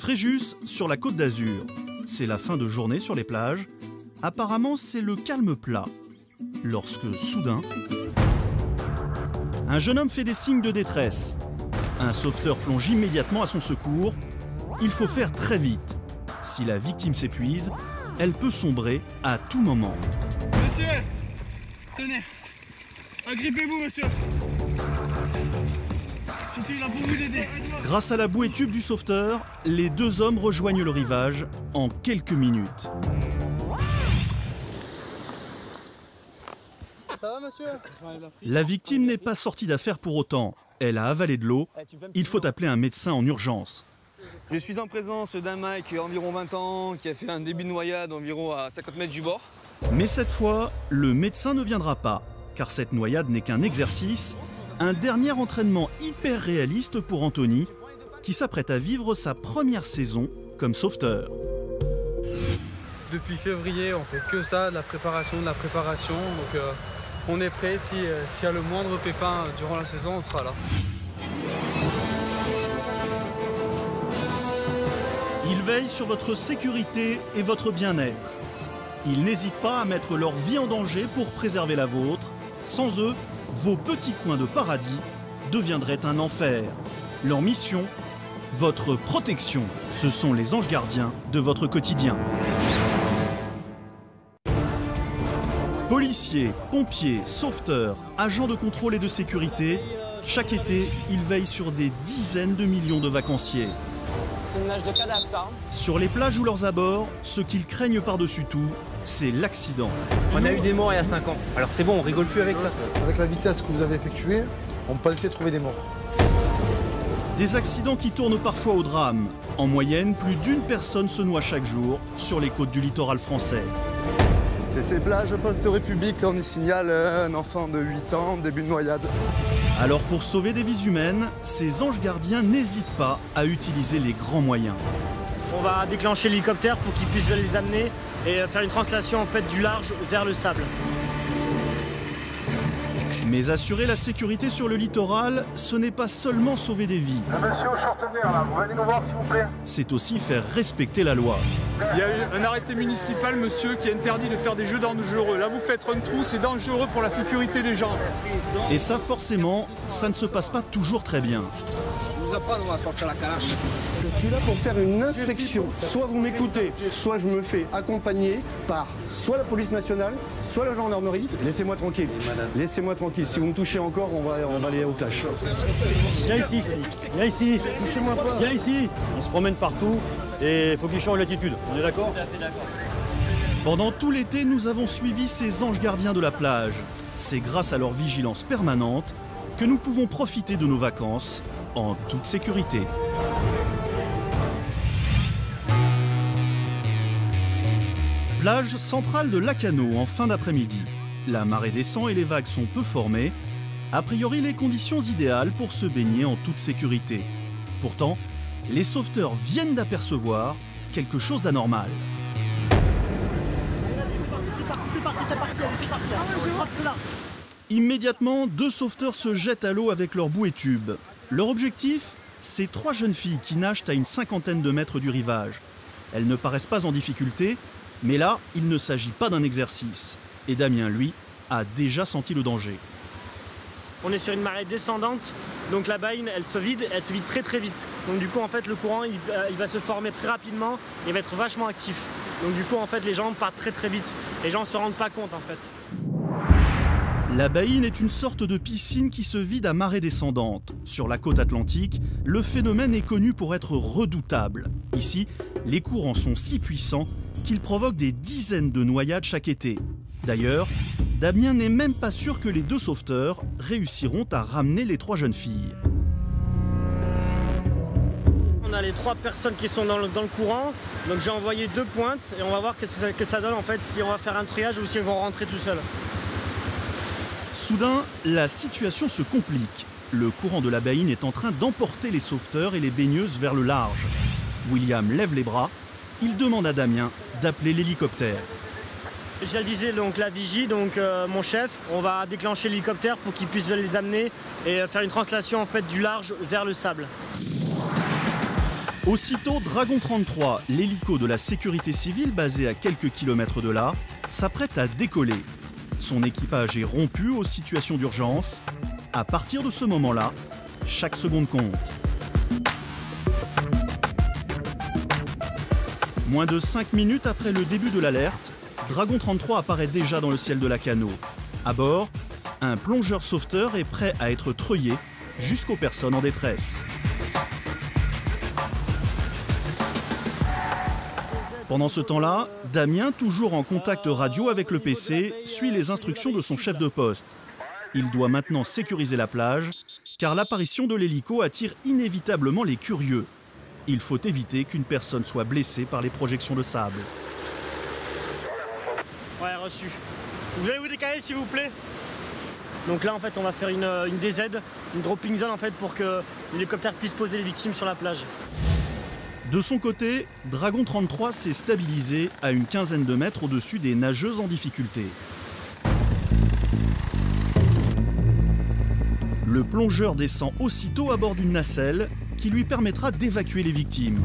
Fréjus, sur la Côte d'Azur. C'est la fin de journée sur les plages. Apparemment, c'est le calme plat. Lorsque, soudain, un jeune homme fait des signes de détresse. Un sauveteur plonge immédiatement à son secours. Il faut faire très vite. Si la victime s'épuise, elle peut sombrer à tout moment. Monsieur, tenez, agrippez-vous, monsieur. Je suis là pour vous aider. Grâce à la bouée tube du sauveteur, les deux hommes rejoignent le rivage en quelques minutes. Ça va, monsieur? La victime n'est pas sortie d'affaire pour autant. Elle a avalé de l'eau. Il faut appeler un médecin en urgence. Je suis en présence d'un mec qui a environ 20 ans, qui a fait un début de noyade environ à 50 mètres du bord. Mais cette fois, le médecin ne viendra pas, car cette noyade n'est qu'un exercice, un dernier entraînement hyper réaliste pour Anthony, qui s'apprête à vivre sa première saison comme sauveteur. Depuis février, on fait que ça, de la préparation. Donc on est prêt, s'il y a le moindre pépin durant la saison, on sera là. Ils veillent sur votre sécurité et votre bien-être. Ils n'hésitent pas à mettre leur vie en danger pour préserver la vôtre. Sans eux, vos petits coins de paradis deviendraient un enfer. Leur mission, votre protection. Ce sont les anges gardiens de votre quotidien. Policiers, pompiers, sauveteurs, agents de contrôle et de sécurité, chaque été, ils veillent sur des dizaines de millions de vacanciers. C'est une nage de cadavre, ça. Sur les plages ou leurs abords, ce qu'ils craignent par-dessus tout, c'est l'accident. On a eu des morts il y a 5 ans, alors c'est bon, on rigole plus avec ça. Avec la vitesse que vous avez effectuée, on peut essayer de trouver des morts. Des accidents qui tournent parfois au drame. En moyenne, plus d'une personne se noie chaque jour sur les côtes du littoral français. Et ces plages post-république, on y signale un enfant de 8 ans, début de noyade. Alors pour sauver des vies humaines, ces anges gardiens n'hésitent pas à utiliser les grands moyens. On va déclencher l'hélicoptère pour qu'il puisse les amener et faire une translation en fait du large vers le sable. Mais assurer la sécurité sur le littoral, ce n'est pas seulement sauver des vies. Monsieur au short vert, là, vous venez nous voir s'il vous plaît. C'est aussi faire respecter la loi. Il y a eu un arrêté municipal, monsieur, qui interdit de faire des jeux dangereux. Là, vous faites un trou, c'est dangereux pour la sécurité des gens. Et ça, forcément, ça ne se passe pas toujours très bien. Je vous apprends, on va sortir la calache. Je suis là pour faire une inspection. Soit vous m'écoutez, soit je me fais accompagner par soit la police nationale, soit la gendarmerie. Laissez-moi tranquille. Laissez-moi tranquille. Si vous me touchez encore, on va aller au clash. Viens ici, viens ici, Touchez-moi pas. viens ici. On se promène partout et il faut qu'il change l'attitude. On est d'accord? Pendant tout l'été, nous avons suivi ces anges gardiens de la plage. C'est grâce à leur vigilance permanente que nous pouvons profiter de nos vacances en toute sécurité. Plage centrale de Lacanau en fin d'après-midi. La marée descend et les vagues sont peu formées. A priori, les conditions idéales pour se baigner en toute sécurité. Pourtant, les sauveteurs viennent d'apercevoir quelque chose d'anormal. C'est parti, Immédiatement, deux sauveteurs se jettent à l'eau avec leur bouée tube. Leur objectif, c'est 3 jeunes filles qui nagent à une 50aine de mètres du rivage. Elles ne paraissent pas en difficulté, mais là, il ne s'agit pas d'un exercice. Et Damien, lui, a déjà senti le danger. On est sur une marée descendante, donc la baïne elle se vide très très vite. Donc du coup en fait le courant il va se former très rapidement et va être vachement actif. Donc du coup en fait les gens partent très très vite. Les gens ne se rendent pas compte en fait. La baïne est une sorte de piscine qui se vide à marée descendante. Sur la côte atlantique, le phénomène est connu pour être redoutable. Ici, les courants sont si puissants qu'ils provoquent des dizaines de noyades chaque été. D'ailleurs, Damien n'est même pas sûr que les deux sauveteurs réussiront à ramener les 3 jeunes filles. On a les 3 personnes qui sont dans le courant, donc j'ai envoyé 2 pointes et on va voir que ça donne en fait si on va faire un triage ou si ils vont rentrer tout seuls. Soudain, la situation se complique. Le courant de la baïne est en train d'emporter les sauveteurs et les baigneuses vers le large. William lève les bras, il demande à Damien d'appeler l'hélicoptère. J'ai avisé donc la vigie, donc mon chef. On va déclencher l'hélicoptère pour qu'il puisse les amener et faire une translation en fait du large vers le sable. Aussitôt, Dragon 33, l'hélico de la sécurité civile basé à quelques kilomètres de là, s'apprête à décoller. Son équipage est rompu aux situations d'urgence. À partir de ce moment-là, chaque seconde compte. Moins de 5 minutes après le début de l'alerte, Dragon 33 apparaît déjà dans le ciel de Lacanau. À bord, un plongeur sauveteur est prêt à être treuillé jusqu'aux personnes en détresse. Pendant ce temps-là, Damien, toujours en contact radio avec le PC, suit les instructions de son chef de poste. Il doit maintenant sécuriser la plage, car l'apparition de l'hélico attire inévitablement les curieux. Il faut éviter qu'une personne soit blessée par les projections de sable. Ouais, reçu. Vous allez vous décaler s'il vous plaît? Donc là en fait on va faire une DZ, une dropping zone en fait pour que l'hélicoptère puisse poser les victimes sur la plage. De son côté, Dragon 33 s'est stabilisé à une quinzaine de mètres au-dessus des nageuses en difficulté. Le plongeur descend aussitôt à bord d'une nacelle qui lui permettra d'évacuer les victimes.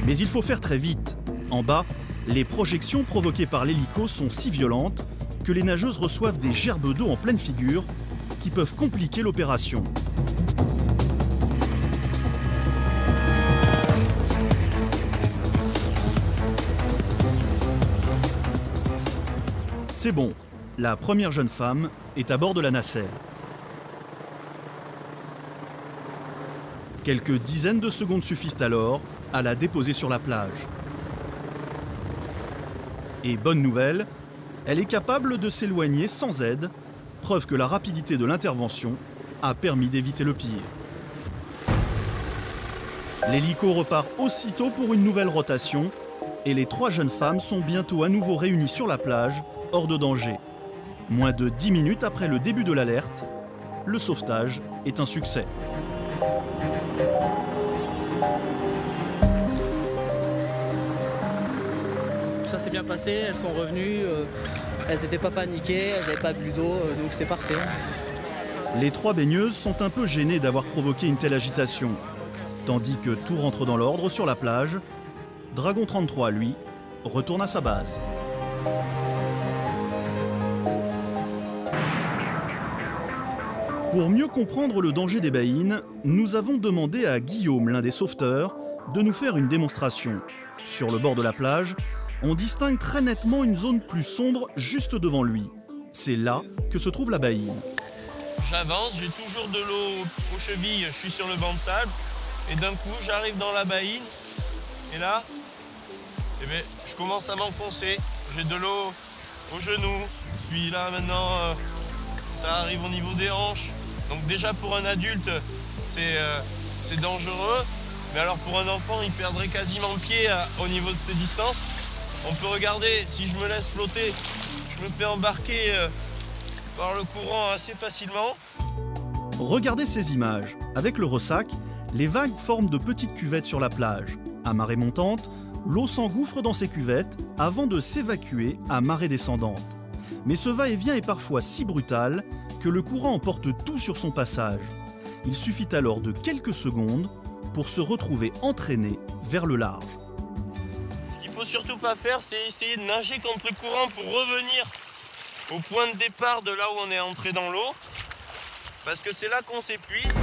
Mais il faut faire très vite. En bas, les projections provoquées par l'hélico sont si violentes que les nageuses reçoivent des gerbes d'eau en pleine figure qui peuvent compliquer l'opération. C'est bon, la première jeune femme est à bord de la nacelle. Quelques dizaines de secondes suffisent alors à la déposer sur la plage. Et bonne nouvelle, elle est capable de s'éloigner sans aide, preuve que la rapidité de l'intervention a permis d'éviter le pire. L'hélico repart aussitôt pour une nouvelle rotation et les 3 jeunes femmes sont bientôt à nouveau réunies sur la plage, hors de danger. Moins de 10 minutes après le début de l'alerte, le sauvetage est un succès. Ça s'est bien passé, elles sont revenues, elles n'étaient pas paniquées, elles n'avaient pas bu d'eau, donc c'était parfait. Les 3 baigneuses sont un peu gênées d'avoir provoqué une telle agitation. Tandis que tout rentre dans l'ordre sur la plage, Dragon 33, lui, retourne à sa base. Pour mieux comprendre le danger des baïnes, nous avons demandé à Guillaume, l'un des sauveteurs, de nous faire une démonstration. Sur le bord de la plage, on distingue très nettement une zone plus sombre juste devant lui. C'est là que se trouve la baïne. J'avance, j'ai toujours de l'eau aux chevilles, je suis sur le banc de sable, et d'un coup j'arrive dans la baïne, et là, eh bien, je commence à m'enfoncer, j'ai de l'eau aux genoux, puis là maintenant ça arrive au niveau des hanches, donc déjà pour un adulte c'est dangereux, mais alors pour un enfant il perdrait quasiment le pied au niveau de cette distance. On peut regarder, si je me laisse flotter, je me fais embarquer par le courant assez facilement. Regardez ces images. Avec le ressac, les vagues forment de petites cuvettes sur la plage. À marée montante, l'eau s'engouffre dans ces cuvettes avant de s'évacuer à marée descendante. Mais ce va-et-vient est parfois si brutal que le courant emporte tout sur son passage. Il suffit alors de quelques secondes pour se retrouver entraîné vers le large. Ce qu'il ne faut surtout pas faire, c'est essayer de nager contre le courant pour revenir au point de départ de là où on est entré dans l'eau, parce que c'est là qu'on s'épuise.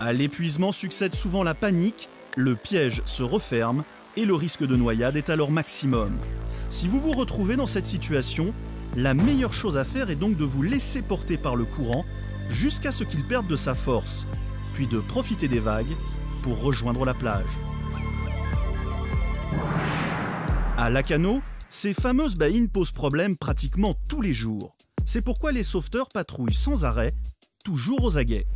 À l'épuisement succède souvent la panique, le piège se referme et le risque de noyade est alors maximum. Si vous vous retrouvez dans cette situation, la meilleure chose à faire est donc de vous laisser porter par le courant jusqu'à ce qu'il perde de sa force, puis de profiter des vagues pour rejoindre la plage. À Lacanau, ces fameuses baïnes posent problème pratiquement tous les jours. C'est pourquoi les sauveteurs patrouillent sans arrêt, toujours aux aguets.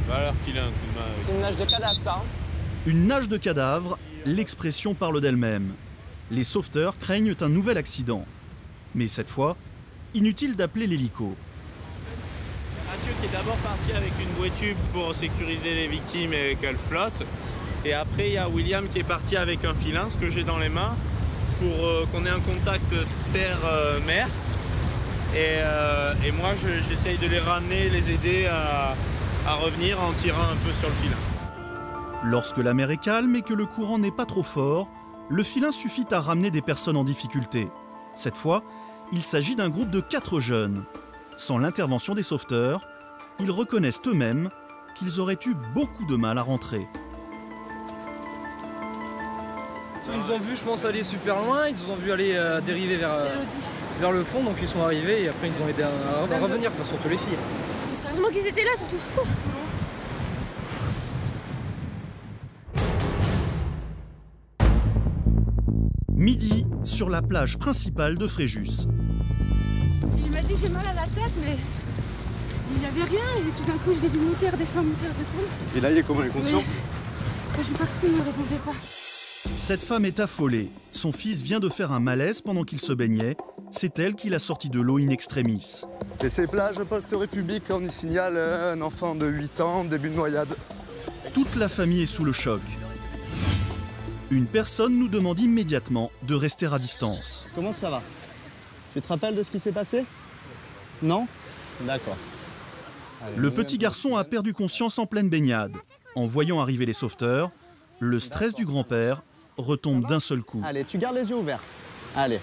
Va leur filer un coup de main. C'est une nage de cadavre ça, hein? Une nage de cadavre, l'expression parle d'elle-même. Les sauveteurs craignent un nouvel accident. Mais cette fois, inutile d'appeler l'hélico. Mathieu qui est d'abord parti avec une bouée tube pour sécuriser les victimes et qu'elles flottent. Et après, il y a William qui est parti avec un filin, ce que j'ai dans les mains, pour qu'on ait un contact terre-mer. Et moi, j'essaye de les ramener, les aider à revenir en tirant un peu sur le filin. Lorsque la mer est calme et que le courant n'est pas trop fort, le filin suffit à ramener des personnes en difficulté. Cette fois, il s'agit d'un groupe de 4 jeunes. Sans l'intervention des sauveteurs, ils reconnaissent eux-mêmes qu'ils auraient eu beaucoup de mal à rentrer. Ils nous ont vu, je pense, aller super loin, ils nous ont vu aller dériver vers le fond, donc ils sont arrivés et après ils nous ont aidé à revenir, enfin, surtout les filles. Heureusement qu'ils étaient là surtout. Midi, sur la plage principale de Fréjus. Il m'a dit j'ai mal à la tête, mais il n'y avait rien et tout d'un coup je l'ai vu monter, redescendre. Et là, il est comment, il est conscient? Quand je suis partie, il ne me répondait pas. Cette femme est affolée. Son fils vient de faire un malaise pendant qu'il se baignait. C'est elle qui l'a sorti de l'eau in extremis. Et ces plages post-République, on y signale un enfant de 8 ans, début de noyade. Toute la famille est sous le choc. Une personne nous demande immédiatement de rester à distance. Comment ça va? Tu te rappelles de ce qui s'est passé? Non? D'accord. Le petit garçon a perdu conscience en pleine baignade. En voyant arriver les sauveteurs, le stress du grand-père retombe d'un seul coup. Allez, tu gardes les yeux ouverts. Allez,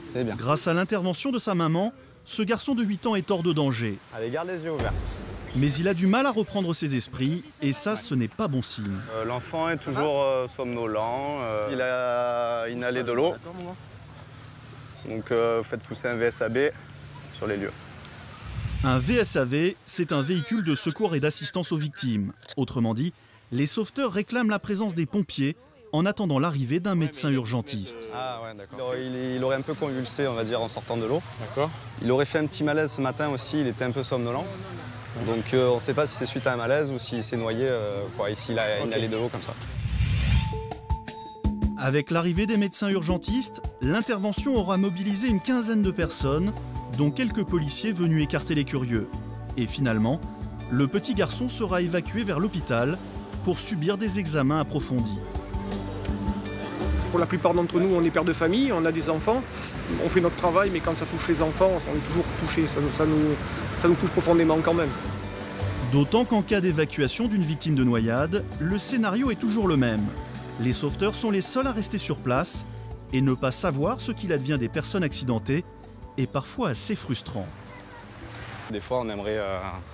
c'est bien. Grâce à l'intervention de sa maman, ce garçon de 8 ans est hors de danger. Allez, garde les yeux ouverts. Mais il a du mal à reprendre ses esprits et ça, ce n'est pas bon signe. L'enfant est toujours somnolent, il a inhalé de l'eau. Donc faites pousser un VSAB sur les lieux. Un VSAV, c'est un véhicule de secours et d'assistance aux victimes. Autrement dit, les sauveteurs réclament la présence des pompiers en attendant l'arrivée d'un médecin urgentiste. Ah ouais, d'accord. Il aurait un peu convulsé, on va dire, en sortant de l'eau. D'accord. Il aurait fait un petit malaise ce matin aussi, il était un peu somnolent. Donc on ne sait pas si c'est suite à un malaise ou s'il s'est noyé, ici il a inhalé de l'eau comme ça. Avec l'arrivée des médecins urgentistes, l'intervention aura mobilisé une quinzaine de personnes, dont quelques policiers venus écarter les curieux. Et finalement, le petit garçon sera évacué vers l'hôpital pour subir des examens approfondis. Pour la plupart d'entre nous, on est père de famille, on a des enfants, on fait notre travail, mais quand ça touche les enfants, on est toujours touché, ça nous touche profondément quand même. D'autant qu'en cas d'évacuation d'une victime de noyade, le scénario est toujours le même. Les sauveteurs sont les seuls à rester sur place et ne pas savoir ce qu'il advient des personnes accidentées est parfois assez frustrant. Des fois, on aimerait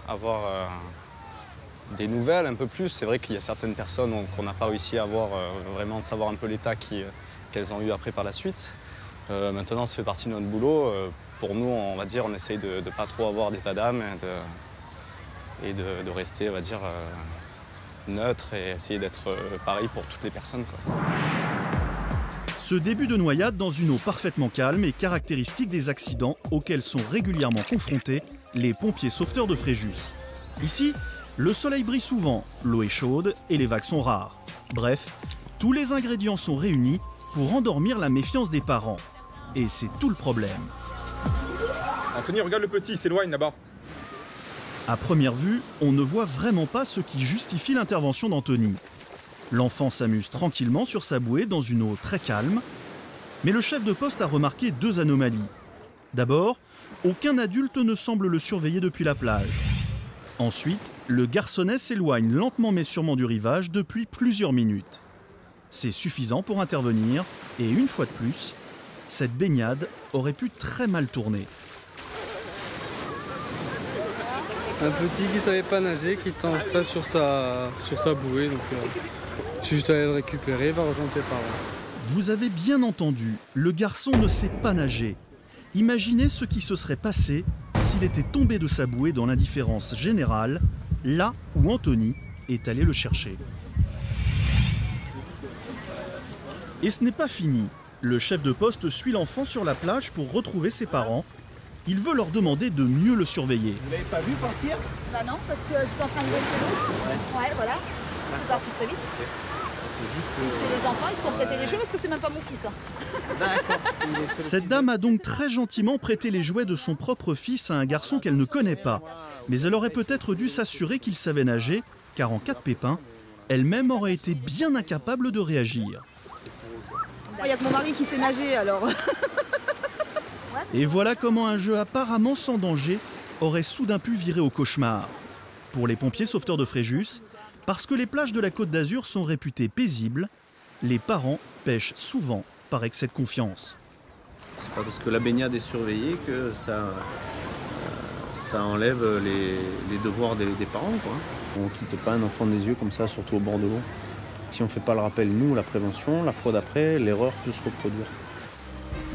avoir des nouvelles un peu plus. C'est vrai qu'il y a certaines personnes qu'on n'a pas réussi à avoir, vraiment savoir un peu l'état qu'elles ont eu après par la suite. Maintenant, ça fait partie de notre boulot. Pour nous, on va dire, on essaye de ne pas trop avoir d'état d'âme et de rester, on va dire, neutre et essayer d'être pareil pour toutes les personnes, quoi. Ce début de noyade dans une eau parfaitement calme est caractéristique des accidents auxquels sont régulièrement confrontés les pompiers sauveteurs de Fréjus. Ici, le soleil brille souvent, l'eau est chaude et les vagues sont rares. Bref, tous les ingrédients sont réunis pour endormir la méfiance des parents. Et c'est tout le problème. Anthony, regarde le petit, il s'éloigne là-bas. À première vue, on ne voit vraiment pas ce qui justifie l'intervention d'Anthony. L'enfant s'amuse tranquillement sur sa bouée dans une eau très calme. Mais le chef de poste a remarqué 2 anomalies. D'abord, aucun adulte ne semble le surveiller depuis la plage. Ensuite, le garçonnet s'éloigne lentement mais sûrement du rivage depuis plusieurs minutes. C'est suffisant pour intervenir et une fois de plus, cette baignade aurait pu très mal tourner. Un petit qui savait pas nager, qui était en stress sur sa bouée, donc je suis juste allé le récupérer, il va rejoindre ses parents. Vous avez bien entendu, le garçon ne sait pas nager. Imaginez ce qui se serait passé s'il était tombé de sa bouée dans l'indifférence générale, là où Anthony est allé le chercher. Et ce n'est pas fini. Le chef de poste suit l'enfant sur la plage pour retrouver ses parents. Il veut leur demander de mieux le surveiller. Vous l'avez pas vu partir? Bah non, parce que j'étais en train de gonfler l'eau. Ouais, voilà. C'est parti très vite. Et c'est les enfants, ils se sont prêtés les jeux parce que c'est même pas mon fils. D'accord. Cette dame a donc très gentiment prêté les jouets de son propre fils à un garçon qu'elle ne connaît pas. Mais elle aurait peut-être dû s'assurer qu'il savait nager, car en cas de pépin, elle-même aurait été bien incapable de réagir. Il n'y a que mon mari qui sait nager alors. Et voilà comment un jeu apparemment sans danger aurait soudain pu virer au cauchemar. Pour les pompiers sauveteurs de Fréjus, parce que les plages de la Côte d'Azur sont réputées paisibles, les parents pêchent souvent par excès de confiance. C'est pas parce que la baignade est surveillée que ça enlève les devoirs des parents, quoi. On ne quitte pas un enfant des yeux comme ça, surtout au bord de l'eau. Si on ne fait pas le rappel, nous, la prévention, la fois d'après, l'erreur peut se reproduire.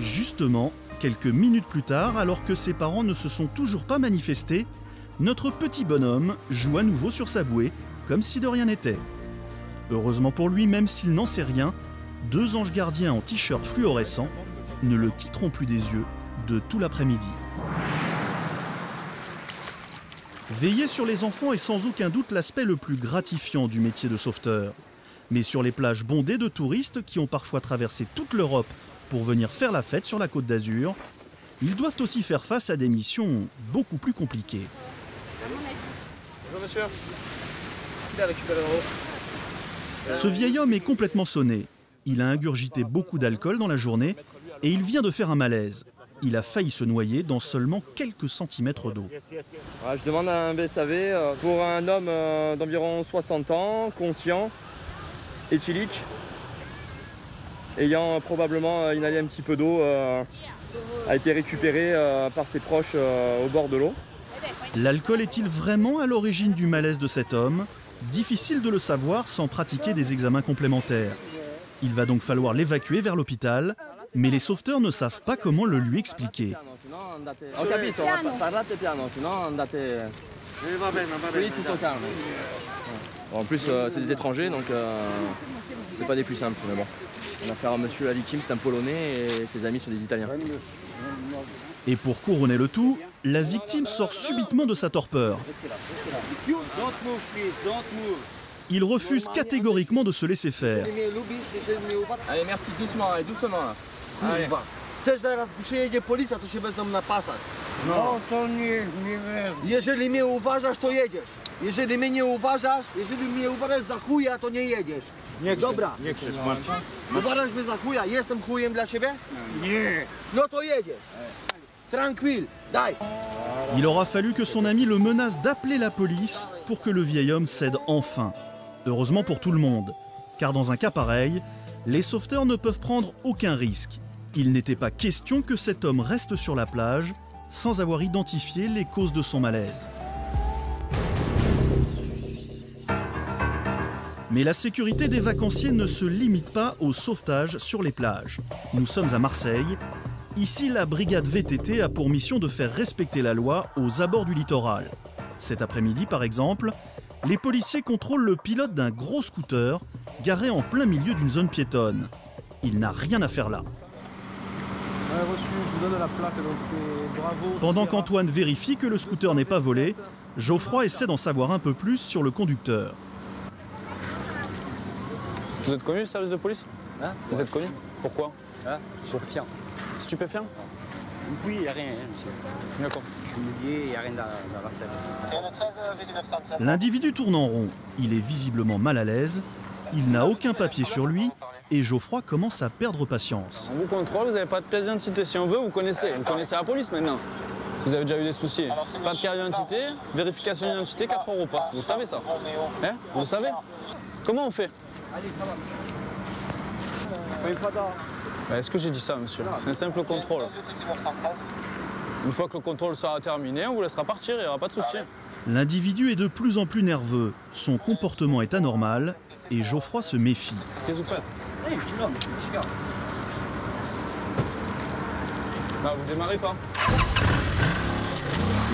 Justement, quelques minutes plus tard, alors que ses parents ne se sont toujours pas manifestés, notre petit bonhomme joue à nouveau sur sa bouée, comme si de rien n'était. Heureusement pour lui, même s'il n'en sait rien, 2 anges gardiens en t-shirt fluorescent ne le quitteront plus des yeux de tout l'après-midi. Veiller sur les enfants est sans aucun doute l'aspect le plus gratifiant du métier de sauveteur. Mais sur les plages bondées de touristes qui ont parfois traversé toute l'Europe pour venir faire la fête sur la Côte d'Azur, ils doivent aussi faire face à des missions beaucoup plus compliquées. Bonjour monsieur. Ce vieil homme est complètement sonné. Il a ingurgité beaucoup d'alcool dans la journée et il vient de faire un malaise. Il a failli se noyer dans seulement quelques centimètres d'eau. Je demande un BSAV pour un homme d'environ 60 ans, conscient, éthylique, ayant probablement inhalé un petit peu d'eau, a été récupéré par ses proches au bord de l'eau. L'alcool est-il vraiment à l'origine du malaise de cet homme? Difficile de le savoir sans pratiquer des examens complémentaires. Il va donc falloir l'évacuer vers l'hôpital, mais les sauveteurs ne savent pas comment le lui expliquer. En plus, c'est des étrangers, donc c'est pas des plus simples. Mais bon, on a affaire à monsieur la victime, c'est un Polonais et ses amis sont des Italiens. Et pour couronner le tout, la victime sort subitement de sa torpeur. Il refuse catégoriquement de se laisser faire. Allez, merci, doucement, allez, doucement. Allez. Chcesz zaraz przyjedzie policja, to się wezmą na pasach. No to nie wezmą. Jeżeli mnie uważasz, to jedziesz. Jeżeli mnie nie uważasz, za chuja, to nie jedziesz. Nie krzycz, Dobra. nie krzycz, Marcin. Uważasz mnie za chuja, jestem chujem dla ciebie? Nie. No to jedziesz. Tranquille, daj. Il aura fallu que son ami le menace d'appeler la police pour que le vieil homme cède enfin. Heureusement pour tout le monde, car dans un cas pareil, les sauveteurs ne peuvent prendre aucun risque. Il n'était pas question que cet homme reste sur la plage sans avoir identifié les causes de son malaise. Mais la sécurité des vacanciers ne se limite pas au sauvetage sur les plages. Nous sommes à Marseille. Ici, la brigade VTT a pour mission de faire respecter la loi aux abords du littoral. Cet après-midi, par exemple, les policiers contrôlent le pilote d'un gros scooter garé en plein milieu d'une zone piétonne. Il n'a rien à faire là. Reçu, je vous donne la plaque, donc c'est bravo. Pendant qu'Antoine vérifie que le scooter n'est pas volé, Geoffroy essaie d'en savoir un peu plus sur le conducteur. Vous êtes connu, le service de police? Vous êtes connu? Pourquoi? Stupéfiant. Stupéfiant? Oui, il n'y a rien, monsieur. D'accord. Je suis mouillé, il n'y a rien dans la selle. L'individu tourne en rond. Il est visiblement mal à l'aise. Il n'a aucun papier sur lui et Geoffroy commence à perdre patience. On vous contrôle, vous n'avez pas de pièce d'identité. Si on veut, vous connaissez la police maintenant. Si vous avez déjà eu des soucis. Pas de carte d'identité, vérification d'identité, 4 € passe. Vous savez ça? Hein? Vous le savez? Comment on fait? Est-ce que j'ai dit ça, monsieur? C'est un simple contrôle. Une fois que le contrôle sera terminé, on vous laissera partir, il n'y aura pas de souci. L'individu est de plus en plus nerveux. Son comportement est anormal et Geoffroy se méfie. Qu'est-ce que vous faites? Je suis là, mais je suis là. Non, vous démarrez pas.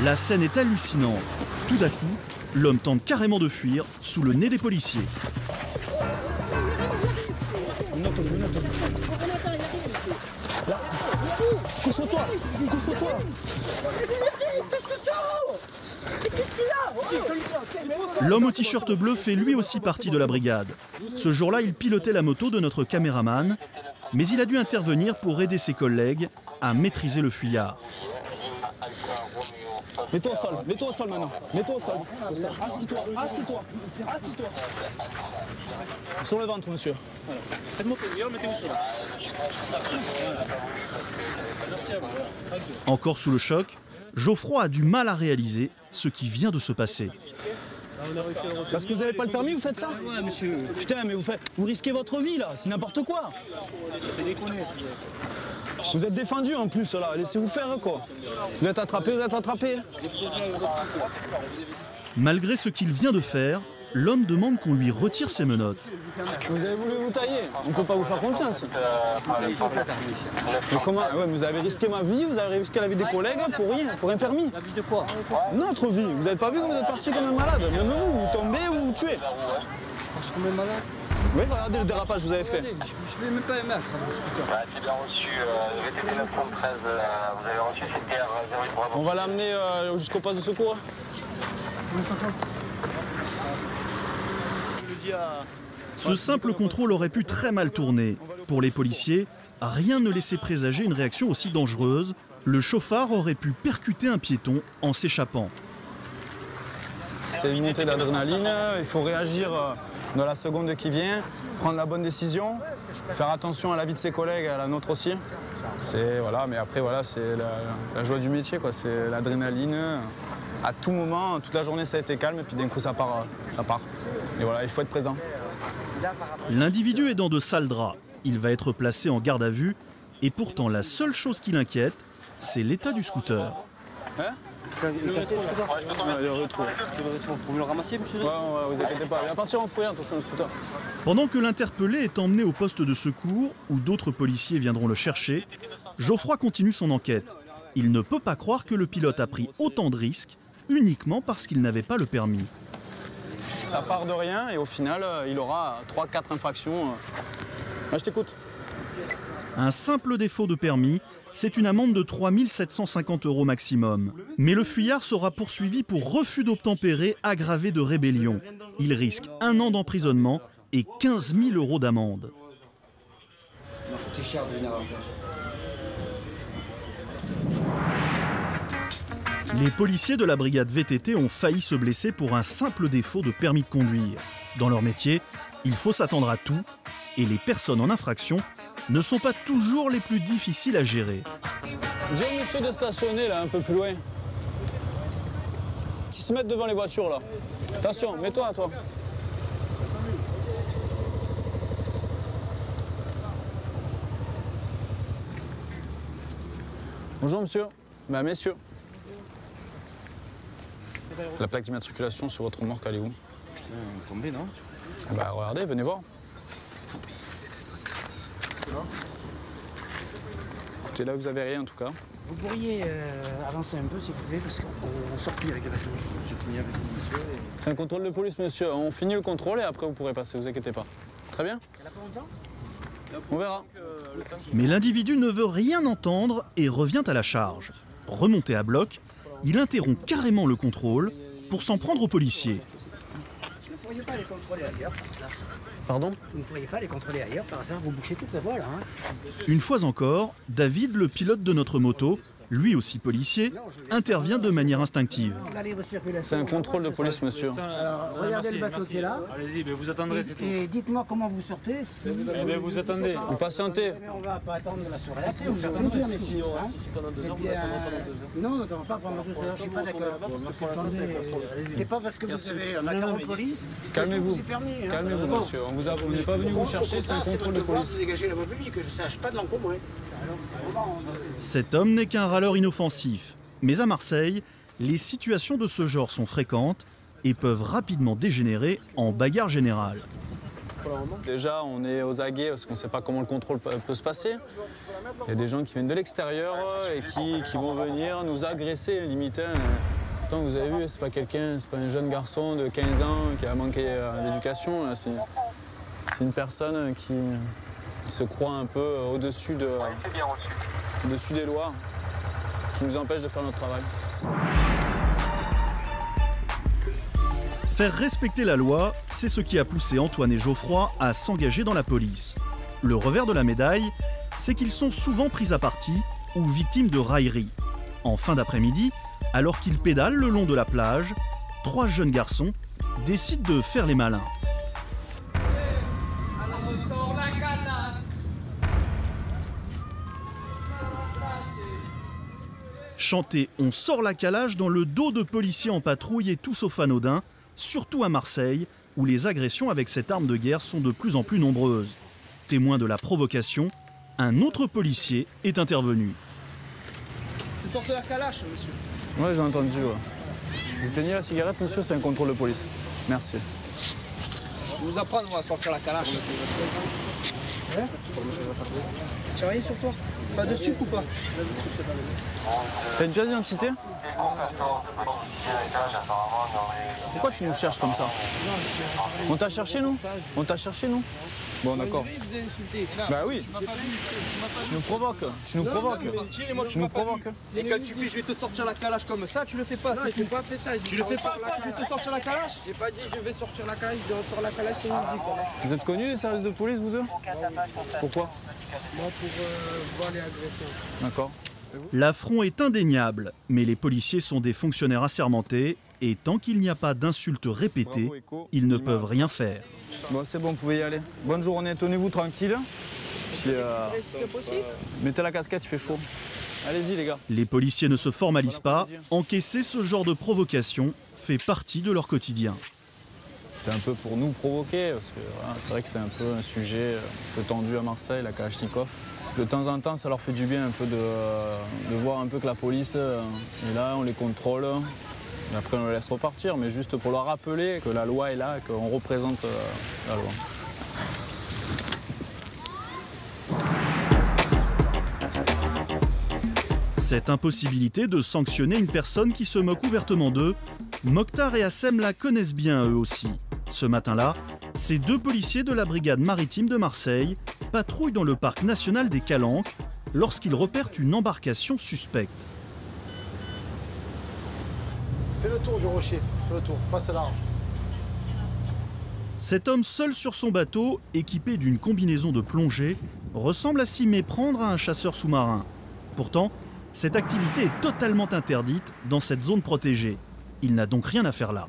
La scène est hallucinante. Tout d'un coup, l'homme tente carrément de fuir sous le nez des policiers. Couche-toi! Couche-toi! L'homme au t-shirt bleu fait lui aussi partie de la brigade. Ce jour-là, il pilotait la moto de notre caméraman, mais il a dû intervenir pour aider ses collègues à maîtriser le fuyard. Mets-toi au sol maintenant. Mets-toi au sol. Assis-toi, assis-toi, assis-toi. Sur le ventre, monsieur. Voilà. Faites-moi plaisir, mettez-vous sur Merci à vous. Encore sous le choc, Geoffroy a du mal à réaliser ce qui vient de se passer. Parce que vous n'avez pas le permis, vous faites ça? Ouais, monsieur. Putain, mais vous risquez votre vie, là. C'est n'importe quoi. C'est déconné. Vous êtes défendu en plus, là. Laissez-vous faire, quoi. Vous êtes attrapé, vous êtes attrapé. Malgré ce qu'il vient de faire, l'homme demande qu'on lui retire ses menottes. Vous avez voulu vous tailler. On ne peut pas vous faire confiance. Mais comment? Ouais, vous avez risqué ma vie, vous avez risqué la vie des collègues pour rien, pour un permis. La vie de quoi? Notre vie. Vous n'avez pas vu que vous êtes parti comme un malade? Même vous tombez ou vous tuez. Je suis comme un malade? Oui, regardez le dérapage que vous avez fait. Je ne vais même pas émettre. C'est bien reçu, VTT 913, vous avez reçu CTR 08 Bravo. On va l'amener jusqu'au poste de secours. Ce simple contrôle aurait pu très mal tourner. Pour les policiers, rien ne laissait présager une réaction aussi dangereuse. Le chauffard aurait pu percuter un piéton en s'échappant. C'est une montée d'adrénaline, il faut réagir dans la seconde qui vient, prendre la bonne décision, faire attention à la vie de ses collègues, à la nôtre aussi. Voilà, mais après, voilà, c'est la joie du métier, quoi. C'est l'adrénaline. À tout moment, toute la journée, ça a été calme, et puis d'un coup, ça part. Et voilà, il faut être présent. L'individu est dans de sales draps. Il va être placé en garde à vue. Et pourtant, la seule chose qui l'inquiète, c'est l'état du scooter. Hein? Le rétro. Vous le ramasser, monsieur? Ouais, vous inquiétez pas. Il va partir en fouillère, attention, le scooter. Pendant que l'interpellé est emmené au poste de secours, où d'autres policiers viendront le chercher, Geoffroy continue son enquête. Il ne peut pas croire que le pilote a pris autant de risques uniquement parce qu'il n'avait pas le permis. Ça part de rien et au final, il aura 3-4 infractions. Je t'écoute. Un simple défaut de permis, c'est une amende de 3 750 € maximum. Mais le fuyard sera poursuivi pour refus d'obtempérer aggravé de rébellion. Il risque 1 an d'emprisonnement et 15 000 € d'amende. Les policiers de la brigade VTT ont failli se blesser pour un simple défaut de permis de conduire. Dans leur métier, il faut s'attendre à tout et les personnes en infraction ne sont pas toujours les plus difficiles à gérer. Dis au monsieur de stationner là, un peu plus loin. Qui se mettent devant les voitures là. Attention, mets-toi à toi. Bonjour monsieur. Ben messieurs. La plaque d'immatriculation sur votre remorque, elle est où? Putain, tombé, non? Bah regardez, venez voir. Écoutez, là vous avez rien en tout cas. Vous pourriez avancer un peu s'il vous plaît, parce qu'on sort plus avec le bateau. Je finis avec le monsieur. C'est un contrôle de police, monsieur. On finit le contrôle et après vous pourrez passer, vous inquiétez pas. Très bien? Elle a pas longtemps? On verra. Mais l'individu ne veut rien entendre et revient à la charge. Remonté à bloc, il interrompt carrément le contrôle pour s'en prendre aux policiers. Vous ne pourriez pas les contrôler ailleurs par hasard? Pardon? Vous ne pourriez pas les contrôler ailleurs par hasard? Vous bouchez toute la voie là, hein? Une fois encore, David, le pilote de notre moto, lui aussi policier, intervient de manière instinctive. C'est un contrôle de police, monsieur. Alors, regardez le bateau qui est là. Allez-y, vous attendrez, c'est tout. Et dites-moi comment vous sortez. Si... vous attendez. Vous patientez. On va pas attendre la soirée. On va plaisir, messieurs. Pendant 2 heures, vous attendez pendant 2 heures. Non, on ne pas pendant 2 heures. Je suis pas d'accord. C'est pas parce que vous avez un accord de police. Calmez-vous. Calmez-vous, monsieur. On n'est pas venu vous chercher, c'est un contrôle de police. Vous dégagez la voie publique, que je sache pas de l'encombrer. Cet homme n'est qu'un râleur inoffensif. Mais à Marseille, les situations de ce genre sont fréquentes et peuvent rapidement dégénérer en bagarre générale. Déjà, on est aux aguets parce qu'on ne sait pas comment le contrôle peut se passer. Il y a des gens qui viennent de l'extérieur et qui vont venir nous agresser, limite. Pourtant, vous avez vu, c'est pas un jeune garçon de 15 ans qui a manqué d'éducation. C'est une personne qui se croit un peu au-dessus des lois, qui nous empêche de faire notre travail. Faire respecter la loi, c'est ce qui a poussé Antoine et Geoffroy à s'engager dans la police. Le revers de la médaille, c'est qu'ils sont souvent pris à partie ou victimes de railleries. En fin d'après-midi, Alors qu'ils pédalent le long de la plage, 3 jeunes garçons décident de faire les malins. Chanter « On sort la calage » dans le dos de policiers en patrouille est tout sauf anodin, surtout à Marseille, où les agressions avec cette arme de guerre sont de plus en plus nombreuses. Témoin de la provocation, un autre policier est intervenu. Vous sortez la calache, monsieur? Ouais, j'ai entendu, ouais. Vous éteignez la cigarette, monsieur, c'est un contrôle de police. Merci. Je vais vous apprendre, on va sortir la calache. Tu as rien sur toi? Pas de sucre ou pas? T'as une pièce d'identité? Pourquoi tu nous cherches comme ça? On t'a cherché, nous? On t'a cherché, nous? Bon, d'accord. Bah oui. Tu nous provoques. Tu nous provoques. Tu nous provoques. Et quand tu fais, je vais te sortir la calache comme ça, tu le fais pas. Non, j'ai pas fait ça. Tu le fais pas ça, je vais te sortir la calache. J'ai pas dit je vais sortir la calache, je ressors la calache, c'est musique. Vous êtes connus, les services de police, vous deux? Pourquoi? Moi, pour voir les agressions. D'accord. L'affront est indéniable, mais les policiers sont des fonctionnaires assermentés et tant qu'il n'y a pas d'insultes répétées, ils ne peuvent rien faire. Bon, c'est bon, vous pouvez y aller. Bonne journée, tenez-vous tranquille. Puis, mettez la casquette, il fait chaud. Allez-y, les gars. Les policiers ne se formalisent pas. Encaisser ce genre de provocation fait partie de leur quotidien. C'est un peu pour nous provoquer, parce que voilà, c'est vrai que c'est un peu un sujet un peu tendu à Marseille, la Kalachnikov. De temps en temps, ça leur fait du bien un peu de voir un peu que la police est là, on les contrôle. Et après, on les laisse repartir, mais juste pour leur rappeler que la loi est là, qu'on représente la loi. Cette impossibilité de sanctionner une personne qui se moque ouvertement d'eux, Mokhtar et Assem la connaissent bien eux aussi. Ce matin-là, ces 2 policiers de la brigade maritime de Marseille patrouillent dans le parc national des Calanques lorsqu'ils repèrent une embarcation suspecte. Fais le tour du rocher, fais le tour, passe large. Cet homme seul sur son bateau, équipé d'une combinaison de plongée, ressemble à s'y méprendre à un chasseur sous-marin. Pourtant, cette activité est totalement interdite dans cette zone protégée. Il n'a donc rien à faire là.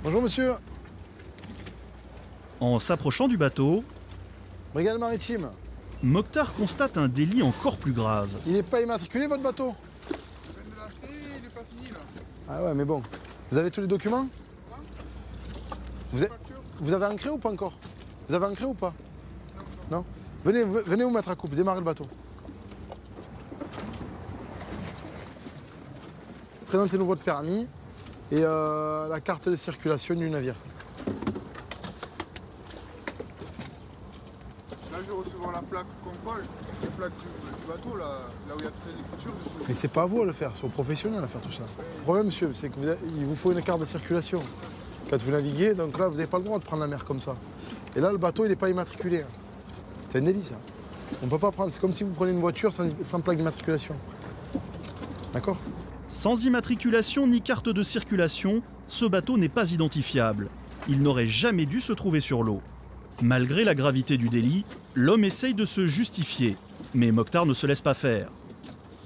Bonjour monsieur. En s'approchant du bateau, brigade maritime. Mokhtar constate un délit encore plus grave. Il n'est pas immatriculé votre bateau? Il n'est pas fini là. Ah ouais, mais bon. Vous avez tous les documents? Vous avez ancré ou pas encore? Vous avez ancré ou pas? Non. Venez vous mettre à coupe, démarrez le bateau. Présentez-nous votre permis et la carte de circulation du navire. Là, je vais recevoir la plaque qu'on colle, la plaque du bateau, là où il y a toutes les écritures dessus. Mais c'est pas à vous à le faire, c'est aux professionnels à faire tout ça. Le problème, monsieur, c'est qu'il vous faut une carte de circulation. Quand vous naviguez, donc là, vous n'avez pas le droit de prendre la mer comme ça. Et là, le bateau, il n'est pas immatriculé. C'est un délit, ça. On ne peut pas prendre. C'est comme si vous prenez une voiture sans plaque d'immatriculation. D'accord? Sans immatriculation ni carte de circulation, ce bateau n'est pas identifiable. Il n'aurait jamais dû se trouver sur l'eau. Malgré la gravité du délit, l'homme essaye de se justifier. Mais Mokhtar ne se laisse pas faire.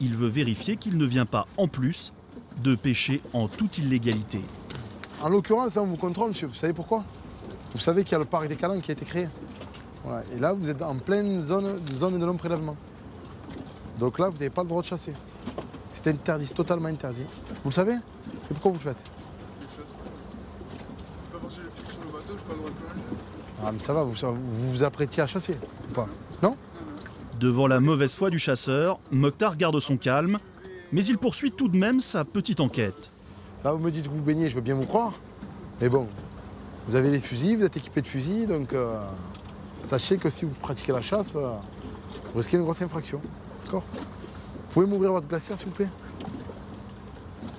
Il veut vérifier qu'il ne vient pas, en plus, de pêcher en toute illégalité. En l'occurrence, on vous contrôle, monsieur. Vous savez pourquoi? Vous savez qu'il y a le parc des Calanques qui a été créé. Voilà. Et là, vous êtes en pleine zone de non-prélèvement. Donc là, vous n'avez pas le droit de chasser. C'est interdit, c'est totalement interdit. Vous le savez? Et pourquoi vous le faites? Je chasse pas. Je peux pas marcher le fil sur le bateau, je n'ai pas le droit de plonger. Ah, mais ça va, vous vous apprêtiez à chasser ou pas? Non? Devant la mauvaise foi du chasseur, Mokhtar garde son calme, mais il poursuit tout de même sa petite enquête. Là, vous me dites que vous baignez, je veux bien vous croire. Mais bon, vous avez les fusils, vous êtes équipé de fusils, donc sachez que si vous pratiquez la chasse, vous risquez une grosse infraction. D'accord? Vous pouvez m'ouvrir votre glacière, s'il vous plaît?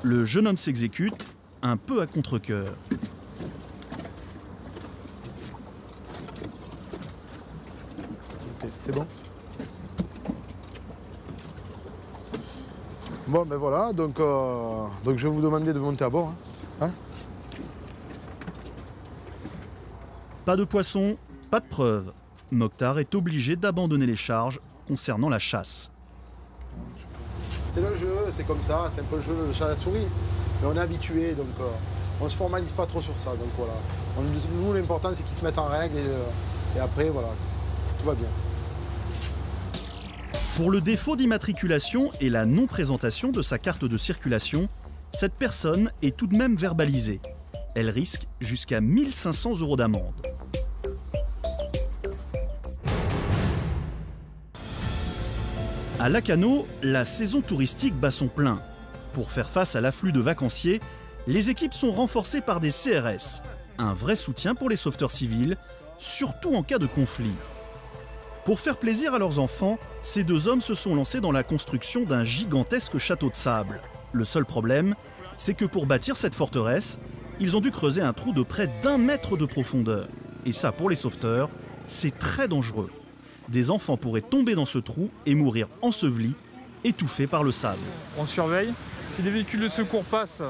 Le jeune homme s'exécute, un peu à contre-cœur. Ok, c'est bon. Bon, ben voilà, donc je vais vous demander de monter à bord. Hein? Pas de poisson, pas de preuve. Mokhtar est obligé d'abandonner les charges concernant la chasse. C'est le jeu, c'est comme ça, c'est un peu le jeu, le chat à la souris. Mais on est habitué, donc on ne se formalise pas trop sur ça. Donc voilà. Nous, l'important, c'est qu'ils se mettent en règle et après, voilà, tout va bien. Pour le défaut d'immatriculation et la non-présentation de sa carte de circulation, cette personne est tout de même verbalisée. Elle risque jusqu'à 1 500 € d'amende. À Lacanau, la saison touristique bat son plein. Pour faire face à l'afflux de vacanciers, les équipes sont renforcées par des CRS, un vrai soutien pour les sauveteurs civils, surtout en cas de conflit. Pour faire plaisir à leurs enfants, ces deux hommes se sont lancés dans la construction d'un gigantesque château de sable. Le seul problème, c'est que pour bâtir cette forteresse, ils ont dû creuser un trou de près d'1 mètre de profondeur. Et ça, pour les sauveteurs, c'est très dangereux. Des enfants pourraient tomber dans ce trou et mourir ensevelis, étouffés par le sable. On surveille. Si les véhicules de secours passent,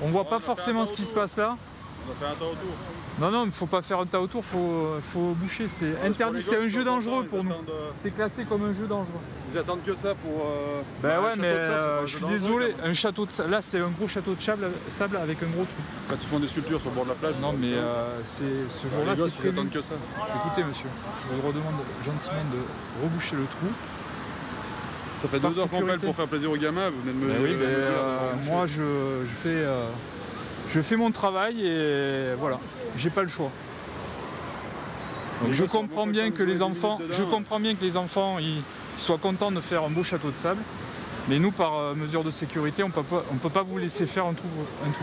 on ne voit pas forcément ce qui se passe là. On va faire un tas autour. Non, il ne faut pas faire un tas autour, faut boucher. C'est interdit, c'est un jeu dangereux pour nous. C'est classé comme un jeu dangereux. Ils attendent que ça pour. Ben ouais, mais je suis désolé, un château de sable, là c'est un gros château de sable avec un gros trou. Quand ils font des sculptures sur le bord de la plage. Non, mais ce jour-là, c'est prévu. Ils attendent que ça. Écoutez, monsieur, je vous redemande gentiment de reboucher le trou. Ça fait 2 heures qu'on pèle pour faire plaisir aux gamins, vous venez de me dire. Moi, je fais mon travail et voilà, j'ai pas le choix. Donc je comprends bien que les enfants, ils soient contents de faire un beau château de sable, mais nous, par mesure de sécurité, on peut pas vous laisser faire un truc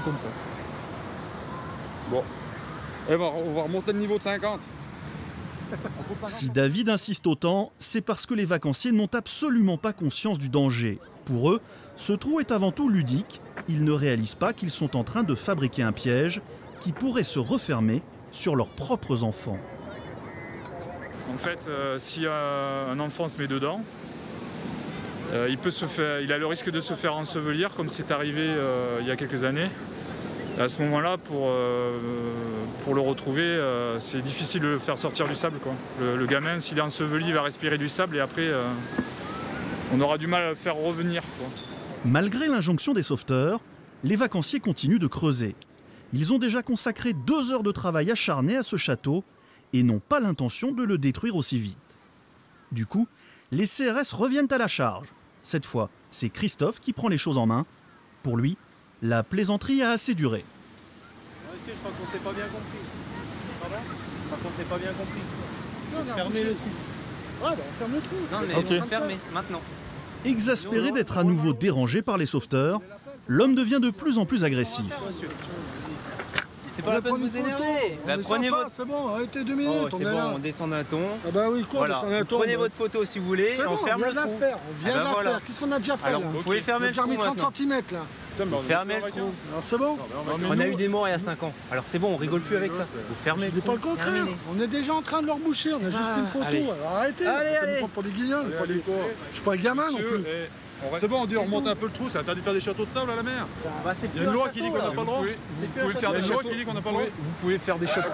comme ça. Bon, on va remonter le niveau de 50. Si David insiste autant, c'est parce que les vacanciers n'ont absolument pas conscience du danger. Pour eux, ce trou est avant tout ludique. Ils ne réalisent pas qu'ils sont en train de fabriquer un piège qui pourrait se refermer sur leurs propres enfants. En fait, si un enfant se met dedans, il a le risque de se faire ensevelir, comme c'est arrivé il y a quelques années. À ce moment-là, pour le retrouver, c'est difficile de le faire sortir du sable, quoi. Le gamin, s'il est enseveli, il va respirer du sable et après, on aura du mal à le faire revenir, quoi. Malgré l'injonction des sauveteurs, les vacanciers continuent de creuser. Ils ont déjà consacré 2 heures de travail acharné à ce château et n'ont pas l'intention de le détruire aussi vite. Du coup, les CRS reviennent à la charge. Cette fois, c'est Christophe qui prend les choses en main. Pour lui, la plaisanterie a assez duré. Je crois qu'on s'est pas bien compris. Pardon ? Je crois qu'on s'est pas bien compris. Fermez le trou. Ouais, bah on ferme le trou. Non, mais okay. Fermez, maintenant. Exaspéré d'être à nouveau dérangé par les sauveteurs, l'homme devient de plus en plus agressif. C'est pas la peine de vous énerver. Bah, prenez votre... C'est bon, arrêtez 2 minutes, on est là. On descend d'un ton. Ah bah oui, quoi, voilà. On descend d'un ton. Prenez votre photo si vous voulez, et on ferme le trou. On vient de la faire. Qu'est-ce qu'on a déjà fait là ? Vous pouvez fermer le trou. On a déjà remis 30 cm là. Fermez le trou. Alors c'est bon. On a eu des morts il y a 5 ans. Alors c'est bon, on rigole plus avec ça. Vous fermez le trou. Je dis pas le contraire. On est déjà en train de leur boucher. On a juste une photo. Alors arrêtez. Allez. Pas pour des guignols. Je suis pas un gamin non plus. C'est bon, on dit on remonte un peu le trou, c'est interdit de faire des châteaux de sable à la mer. Il y a une loi qui dit qu'on n'a pas le droit. Vous pouvez faire des châteaux.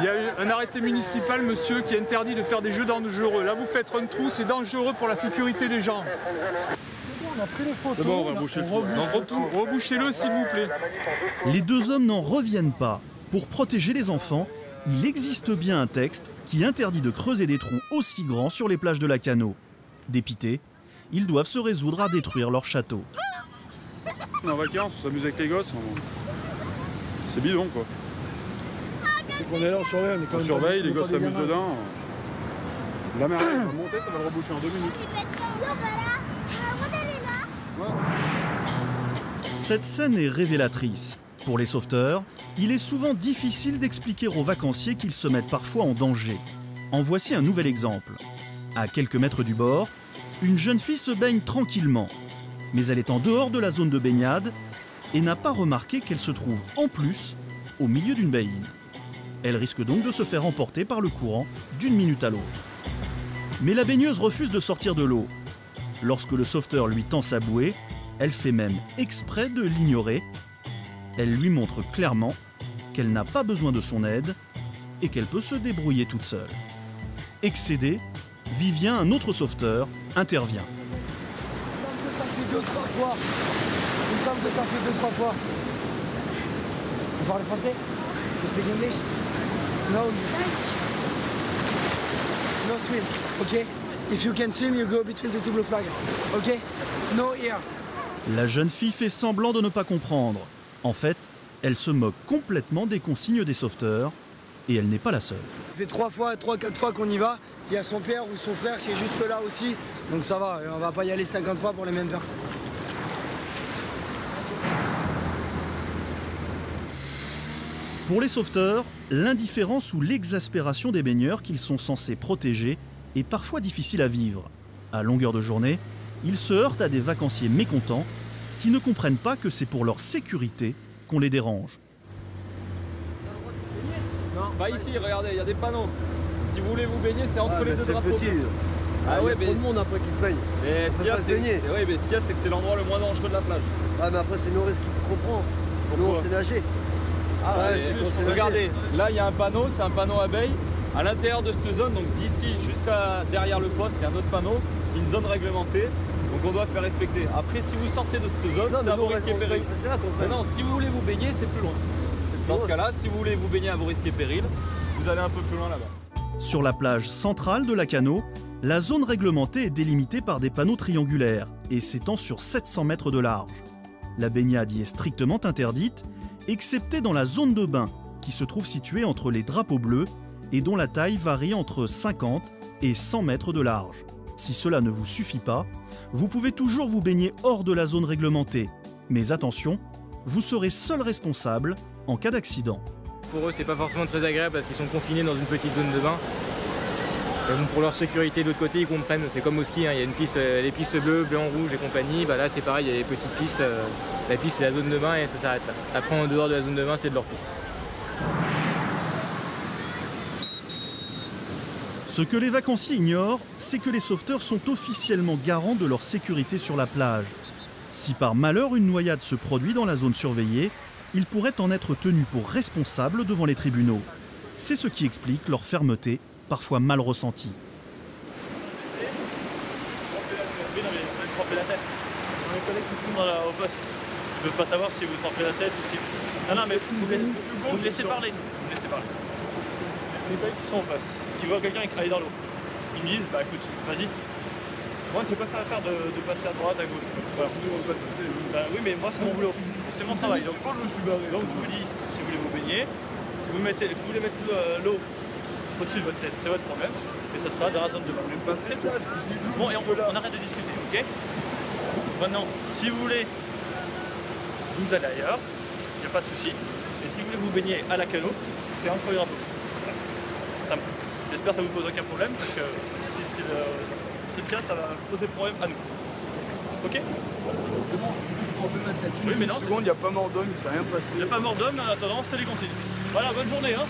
Il y a eu un arrêté municipal, monsieur, qui interdit de faire des jeux dangereux. Là, vous faites un trou, c'est dangereux pour la sécurité des gens. On a pris les photos. C'est bon, on va boucher le trou. Rebouchez-le, s'il vous plaît. Les 2 hommes n'en reviennent pas. Pour protéger les enfants, il existe bien un texte qui interdit de creuser des trous aussi grands sur les plages de Lacanau. Dépités, ils doivent se résoudre à détruire leur château. On est en vacances, on s'amuse avec les gosses. C'est bidon, quoi. Dès qu'on est là, on surveille, les gosses s'amusent dedans. La mer va monter, ça va le reboucher en 2 minutes. Cette scène est révélatrice. Pour les sauveteurs, il est souvent difficile d'expliquer aux vacanciers qu'ils se mettent parfois en danger. En voici un nouvel exemple. À quelques mètres du bord, une jeune fille se baigne tranquillement. Mais elle est en dehors de la zone de baignade et n'a pas remarqué qu'elle se trouve en plus au milieu d'une baïne. Elle risque donc de se faire emporter par le courant d'une minute à l'autre. Mais la baigneuse refuse de sortir de l'eau. Lorsque le sauveteur lui tend sa bouée, elle fait même exprès de l'ignorer. Elle lui montre clairement qu'elle n'a pas besoin de son aide et qu'elle peut se débrouiller toute seule. Excédé, Vivien, un autre sauveteur, intervient. 2-3 fois. Il me semble que ça fait 2-3 fois. Vous parlez français? You speak English? No. No swim, okay? If you can swim, you go between the two blue flags, okay? No here. La jeune fille fait semblant de ne pas comprendre. En fait, elle se moque complètement des consignes des sauveteurs et elle n'est pas la seule. Ça fait 3-4 fois qu'on y va. Il y a son père ou son frère qui est juste là aussi. Donc ça va, on va pas y aller 50 fois pour les mêmes personnes. Pour les sauveteurs, l'indifférence ou l'exaspération des baigneurs qu'ils sont censés protéger est parfois difficile à vivre. À longueur de journée, ils se heurtent à des vacanciers mécontents qui ne comprennent pas que c'est pour leur sécurité qu'on les dérange. Non, bah ici, regardez, il y a des panneaux. Si vous voulez vous baigner, c'est entre les deux drapeaux. Petit. Ah ouais, mais tout le monde après qui se baigne. Mais ce qu'il y a, c'est que c'est l'endroit le moins dangereux de la plage. Ah mais après c'est Norris qui comprend. Nous on sait nager. Ah ouais, regardez, là il y a un panneau, c'est un panneau abeille. À l'intérieur de cette zone, donc d'ici jusqu'à derrière le poste, il y a un autre panneau. C'est une zone réglementée, donc on doit faire respecter. Après, si vous sortez de cette zone, c'est à vos risques et périls. Non, si vous voulez vous baigner, c'est plus loin. Dans ce cas-là, si vous voulez vous baigner à vos risques et périls, vous allez un peu plus loin là-bas. Sur la plage centrale de Lacanau, la zone réglementée est délimitée par des panneaux triangulaires et s'étend sur 700 mètres de large. La baignade y est strictement interdite, excepté dans la zone de bain, qui se trouve située entre les drapeaux bleus et dont la taille varie entre 50 et 100 mètres de large. Si cela ne vous suffit pas, vous pouvez toujours vous baigner hors de la zone réglementée. Mais attention, vous serez seul responsable en cas d'accident. Pour eux, c'est pas forcément très agréable parce qu'ils sont confinés dans une petite zone de bain. Et bon, pour leur sécurité, de l'autre côté, ils comprennent. C'est comme au ski, hein, il y a une piste, les pistes bleues, blanc, rouge et compagnie. Bah là, c'est pareil, il y a les petites pistes. La piste, c'est la zone de bain et ça s'arrête là. Après, en dehors de la zone de bain, c'est de leur piste. Ce que les vacanciers ignorent, c'est que les sauveteurs sont officiellement garants de leur sécurité sur la plage. Si par malheur une noyade se produit dans la zone surveillée, ils pourraient en être tenus pour responsables devant les tribunaux. C'est ce qui explique leur fermeté, parfois mal ressentie. Tremper la tête. Mes collègues qui font au poste. Je veux pas savoir si vous trempez la tête ou si... Non, mais vous me laissez parler. Vous me laissez parler. Mes collègues qui sont au poste, qui voient quelqu'un écraser dans l'eau. Ils me disent, bah écoute, vas-y. Moi, j'ai pas que ça à faire de passer à droite, à gauche. Voilà. Bah, oui, mais moi, c'est mon boulot. C'est mon travail. Donc, je vous dis, si vous voulez vous baigner, si vous voulez mettre l'eau au-dessus de votre tête, c'est votre problème. Et ça sera dans la zone de bain. C'est ça. Bon, et on arrête de discuter, ok? Maintenant, si vous voulez, vous allez ailleurs, il n'y a pas de souci. Et si vous voulez vous baigner à Lacanau, c'est entre les drapeaux. Simple. J'espère que ça vous pose aucun problème, parce que si c'est le cas, ça va poser problème à nous. Ok? C'est bon, je peux mettre là-dessus. Oui, mais non, il n'y a pas mort d'homme, il s'est rien passé. Il n'y a pas mort d'homme, mais en attendant, c'est les consignes. Voilà, bonne journée, hein.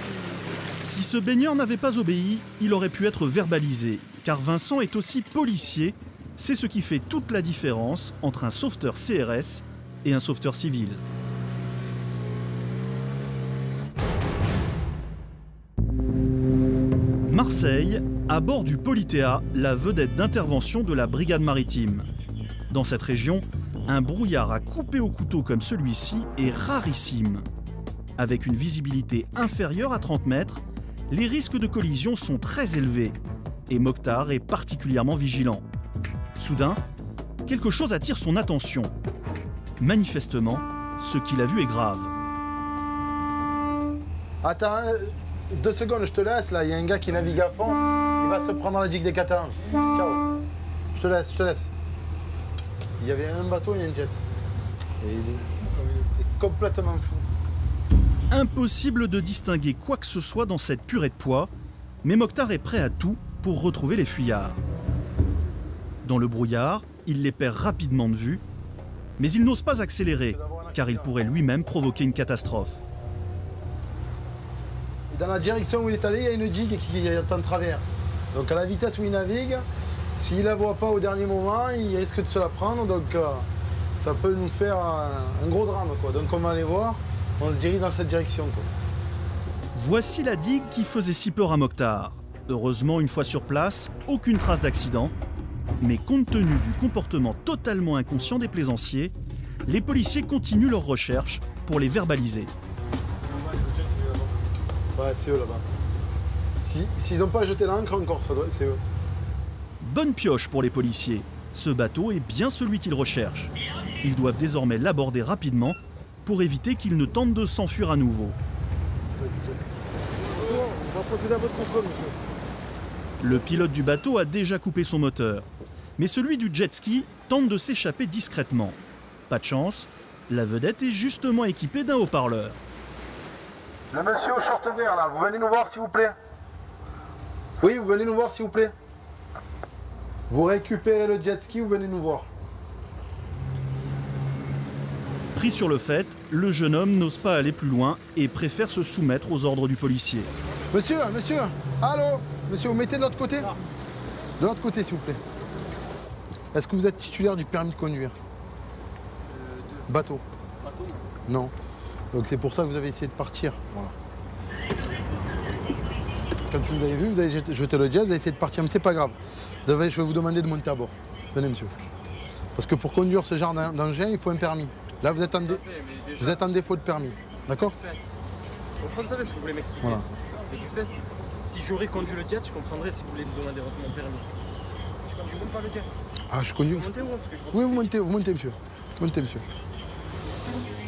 Si ce baigneur n'avait pas obéi, il aurait pu être verbalisé, car Vincent est aussi policier. C'est ce qui fait toute la différence entre un sauveteur CRS et un sauveteur civil. Marseille, à bord du Polithéa, la vedette d'intervention de la brigade maritime. Dans cette région, un brouillard à couper au couteau comme celui-ci est rarissime. Avec une visibilité inférieure à 30 mètres, les risques de collision sont très élevés et Mokhtar est particulièrement vigilant. Soudain, quelque chose attire son attention. Manifestement, ce qu'il a vu est grave. Attends, 2 secondes, je te laisse, là, il y a un gars qui navigue à fond, il va se prendre dans la digue des Catalans. Ciao. Je te laisse. Il y avait un bateau et un jet. Et il est complètement fou. Impossible de distinguer quoi que ce soit dans cette purée de poids, mais Mokhtar est prêt à tout pour retrouver les fuyards. Dans le brouillard, il les perd rapidement de vue, mais il n'ose pas accélérer, car il pourrait lui-même provoquer une catastrophe. Et dans la direction où il est allé, il y a une digue qui est en travers. Donc à la vitesse où il navigue, s'il ne la voit pas au dernier moment, il risque de se la prendre, donc ça peut nous faire un gros drame, quoi. Donc on va aller voir, on se dirige dans cette direction, quoi. Voici la digue qui faisait si peur à Mokhtar. Heureusement, une fois sur place, aucune trace d'accident. Mais compte tenu du comportement totalement inconscient des plaisanciers, les policiers continuent leurs recherches pour les verbaliser. Ouais, c'est eux là-bas. S'ils n'ont pas jeté l'ancre encore, c'est eux. Bonne pioche pour les policiers. Ce bateau est bien celui qu'ils recherchent. Ils doivent désormais l'aborder rapidement pour éviter qu'il ne tente de s'enfuir à nouveau. On va procéder à votre contrôle, monsieur. Le pilote du bateau a déjà coupé son moteur. Mais celui du jet ski tente de s'échapper discrètement. Pas de chance, la vedette est justement équipée d'un haut-parleur. Le monsieur au short vert là, vous venez nous voir s'il vous plaît? Oui, vous venez nous voir s'il vous plaît. Vous récupérez le jet ski, vous venez nous voir. Pris sur le fait, le jeune homme n'ose pas aller plus loin et préfère se soumettre aux ordres du policier. Monsieur, allô? Monsieur, vous mettez de l'autre côté? De l'autre côté, s'il vous plaît. Est-ce que vous êtes titulaire du permis de conduire? Bateau. Non. Donc c'est pour ça que vous avez essayé de partir. Voilà. Quand vous avez vu, vous avez jeté le jet, vous avez essayé de partir, mais c'est pas grave. Je vais vous demander de monter à bord. Venez, monsieur. Parce que pour conduire ce genre d'engin, il faut un permis. Là, vous êtes en défaut de permis. D'accord? Je comprends tout à fait ce que vous voulez m'expliquer. Voilà. Mais du fait, si j'aurais conduit le jet, je comprendrais si vous voulez me demander mon permis. Je conduis même pas le jet. Ah, je conduis. Vous montez où? Oui, vous montez, monsieur. Montez, monsieur.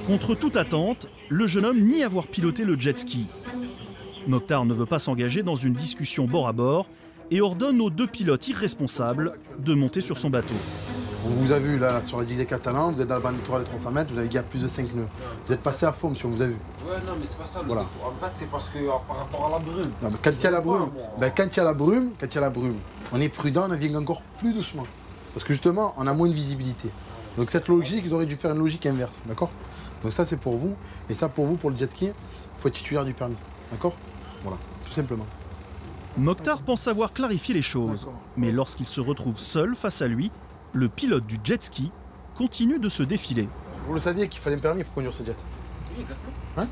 Contre toute attente, le jeune homme nie avoir piloté le jet ski. Mokhtar ne veut pas s'engager dans une discussion bord à bord et ordonne aux deux pilotes irresponsables de monter sur son bateau. On vous a vu là sur la digue des Catalans, vous êtes dans le banc littoral de 300 mètres, vous avez gagné plus de 5 nœuds. Vous êtes passé à fond, monsieur, on vous a vu. Ouais, non, mais c'est pas ça le voilà. défaut. En fait, c'est parce que par rapport à la brume. Non, mais quand il y a la brume, quand il y a la brume, on est prudent, on navigue encore plus doucement. Parce que justement, on a moins de visibilité. Donc cette logique, ils auraient dû faire une logique inverse, d'accord? Donc ça, c'est pour vous. Et ça, pour vous, pour le jet ski, il faut être titulaire du permis, d'accord? Voilà, tout simplement. Mokhtar pense avoir clarifié les choses, mais lorsqu'il se retrouve seul face à lui, le pilote du jet ski continue de se défiler. Vous le saviez qu'il fallait un permis pour conduire ce jet? Oui, exactement. Hein?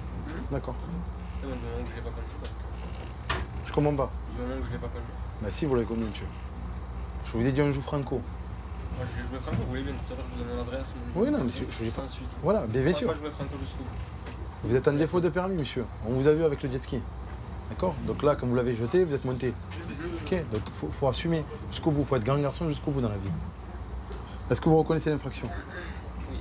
D'accord. C'est le moment où je l'ai pas conduit. Je comprends pas. Le moment où je l'ai pas conduit. Bah si, vous l'avez conduit, monsieur. Je vous ai dit un joue franco. Ouais, je vais jouer franco, vous voulez bien, tout à l'heure je vous donne mon adresse. Oui, non, monsieur, je vous dis pas. Voilà, bien sûr. On va pas jouer franco jusqu'au bout. Vous êtes en défaut de permis, monsieur. On vous a vu avec le jet ski. D'accord? Donc là, quand vous l'avez jeté, vous êtes monté. Ok, donc il faut assumer jusqu'au bout. Il faut être grand garçon jusqu'au bout dans la vie. Est-ce que vous reconnaissez l'infraction? Oui.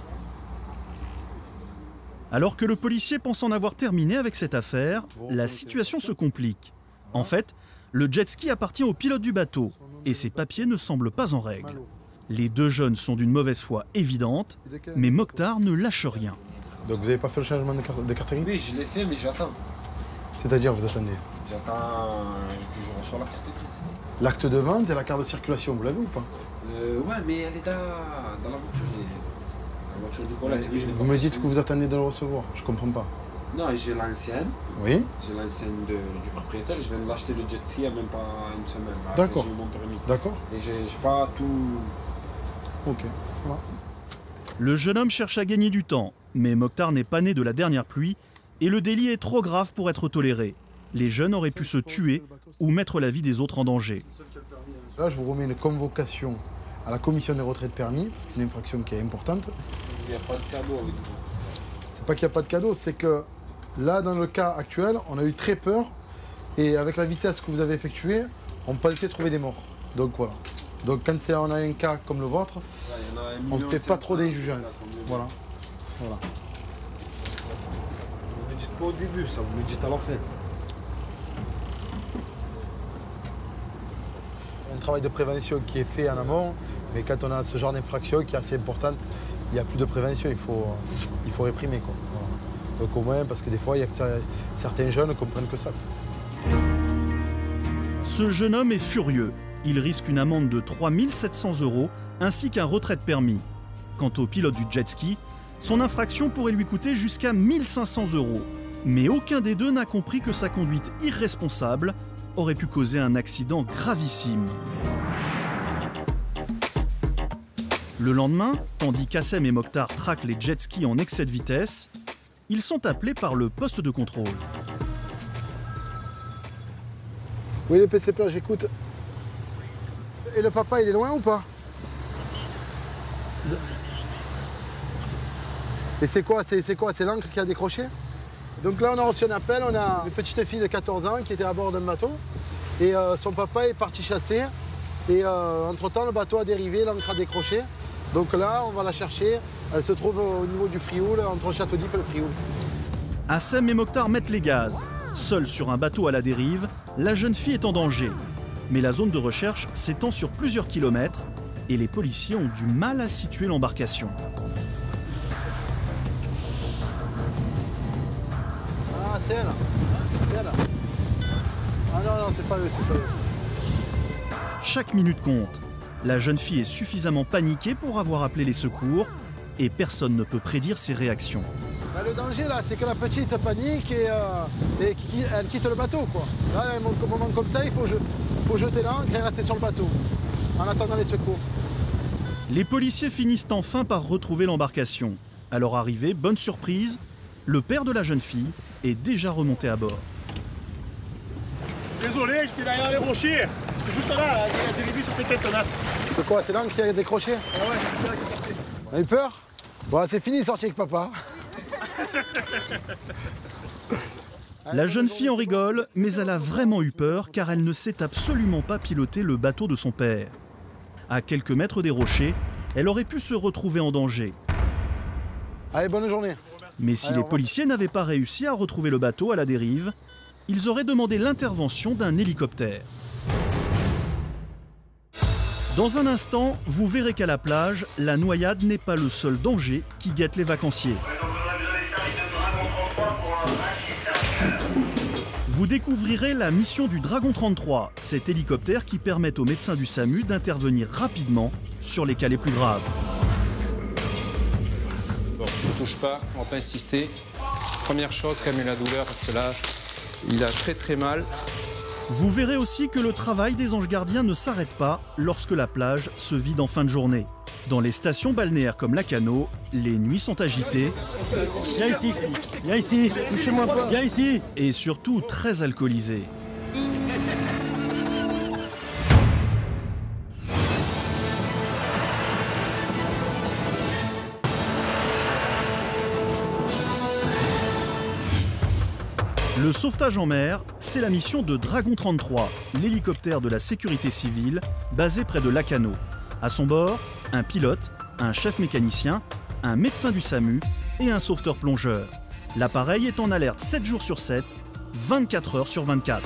Alors que le policier pense en avoir terminé avec cette affaire, la situation se complique. En fait, le jet ski appartient au pilote du bateau et ses papiers ne semblent pas en règle. Les deux jeunes sont d'une mauvaise foi évidente, mais Mokhtar ne lâche rien. Donc vous n'avez pas fait le changement de carte grise? Oui, je l'ai fait, mais j'attends. C'est-à-dire, vous attendez? J'attends que je reçois la carte. L'acte de vente et la carte de circulation, vous l'avez ou pas? Ouais, mais elle est dans la voiture. La voiture du collègue. Vous me dites que vous attendez de le recevoir, je comprends pas. Non, j'ai l'ancienne. Oui. J'ai l'ancienne du propriétaire. Je viens de l'acheter le jet ski il n'y a même pas une semaine. D'accord. J'ai eu mon permis. D'accord. Et j'ai pas tout... Ok, ça va. Le jeune homme cherche à gagner du temps, mais Mokhtar n'est pas né de la dernière pluie et le délit est trop grave pour être toléré. Les jeunes auraient pu se tuer ou mettre la vie des autres en danger. Là, je vous remets une convocation à la commission des retraits de permis, parce que c'est une infraction qui est importante. Il n'y a pas de cadeau avec vous. C'est pas qu'il n'y a pas de cadeau, c'est que là, dans le cas actuel, on a eu très peur et avec la vitesse que vous avez effectuée, on peut essayer de trouver des morts. Donc voilà. Donc quand on a un cas comme le vôtre, on ne fait pas trop d'injugence. Voilà. Voilà. Vous ne le dites pas au début, ça, vous le dites à la fin. Un travail de prévention qui est fait en amont, mais quand on a ce genre d'infraction qui est assez importante, il n'y a plus de prévention, il faut réprimer, quoi. Voilà. Donc au moins, parce que des fois, il y a que certains jeunes ne comprennent que ça. Ce jeune homme est furieux. Il risque une amende de 3 700 € ainsi qu'un retrait de permis. Quant au pilote du jet ski, son infraction pourrait lui coûter jusqu'à 1 500 €. Mais aucun des deux n'a compris que sa conduite irresponsable aurait pu causer un accident gravissime. Le lendemain, tandis qu'Assem et Mokhtar traquent les jet skis en excès de vitesse, ils sont appelés par le poste de contrôle. Oui, les PC plats, j'écoute. Et le papa, il est loin ou pas? Et c'est quoi? C'est l'encre qui a décroché? Donc là, on a reçu un appel, on a une petite fille de 14 ans qui était à bord d'un bateau. Et son papa est parti chasser. Et entre-temps, le bateau a dérivé, l'encre a décroché. Donc là, on va la chercher. Elle se trouve au niveau du Frioul, entre Château-d'If et le Frioul. Assem et Mokhtar mettent les gaz. Seule sur un bateau à la dérive, la jeune fille est en danger. Mais la zone de recherche s'étend sur plusieurs kilomètres et les policiers ont du mal à situer l'embarcation. Ah, c'est elle. C'est elle. Ah non, c'est pas eux, c'est pas eux. Chaque minute compte. La jeune fille est suffisamment paniquée pour avoir appelé les secours et personne ne peut prédire ses réactions. Bah, le danger là, c'est que la petite panique et elle quitte le bateau, quoi. Là, à un moment comme ça, il faut jeter l'ancre et rester sur le bateau en attendant les secours. Les policiers finissent enfin par retrouver l'embarcation. À leur arrivée, bonne surprise, le père de la jeune fille est déjà remonté à bord. Désolé, j'étais derrière les rochers. C'est juste là, il y a des dérivé sur ces têtes-là. C'est quoi, c'est l'encre qui a décroché? Ah ouais, c'est là qui est passé. T'as eu peur? Bon, c'est fini, sorti avec papa. La jeune fille en rigole, mais elle a vraiment eu peur car elle ne sait absolument pas piloter le bateau de son père. À quelques mètres des rochers, elle aurait pu se retrouver en danger. Allez, bonne journée. Mais si les policiers n'avaient pas réussi à retrouver le bateau à la dérive, ils auraient demandé l'intervention d'un hélicoptère. Dans un instant, vous verrez qu'à la plage, la noyade n'est pas le seul danger qui guette les vacanciers. Vous découvrirez la mission du Dragon 33, cet hélicoptère qui permet aux médecins du SAMU d'intervenir rapidement sur les cas les plus graves. Bon, je ne touche pas, on ne va pas insister. Première chose, calmer la douleur parce que là, il a très mal. Vous verrez aussi que le travail des anges gardiens ne s'arrête pas lorsque la plage se vide en fin de journée. Dans les stations balnéaires comme Lacanau, les nuits sont agitées. Viens ici, viens ici, touchez-moi pas. Viens ici. Et surtout très alcoolisées. Le sauvetage en mer, c'est la mission de Dragon 33, l'hélicoptère de la sécurité civile basé près de Lacanau. À son bord, un pilote, un chef mécanicien, un médecin du SAMU et un sauveteur plongeur. L'appareil est en alerte 7 jours sur 7, 24 heures sur 24.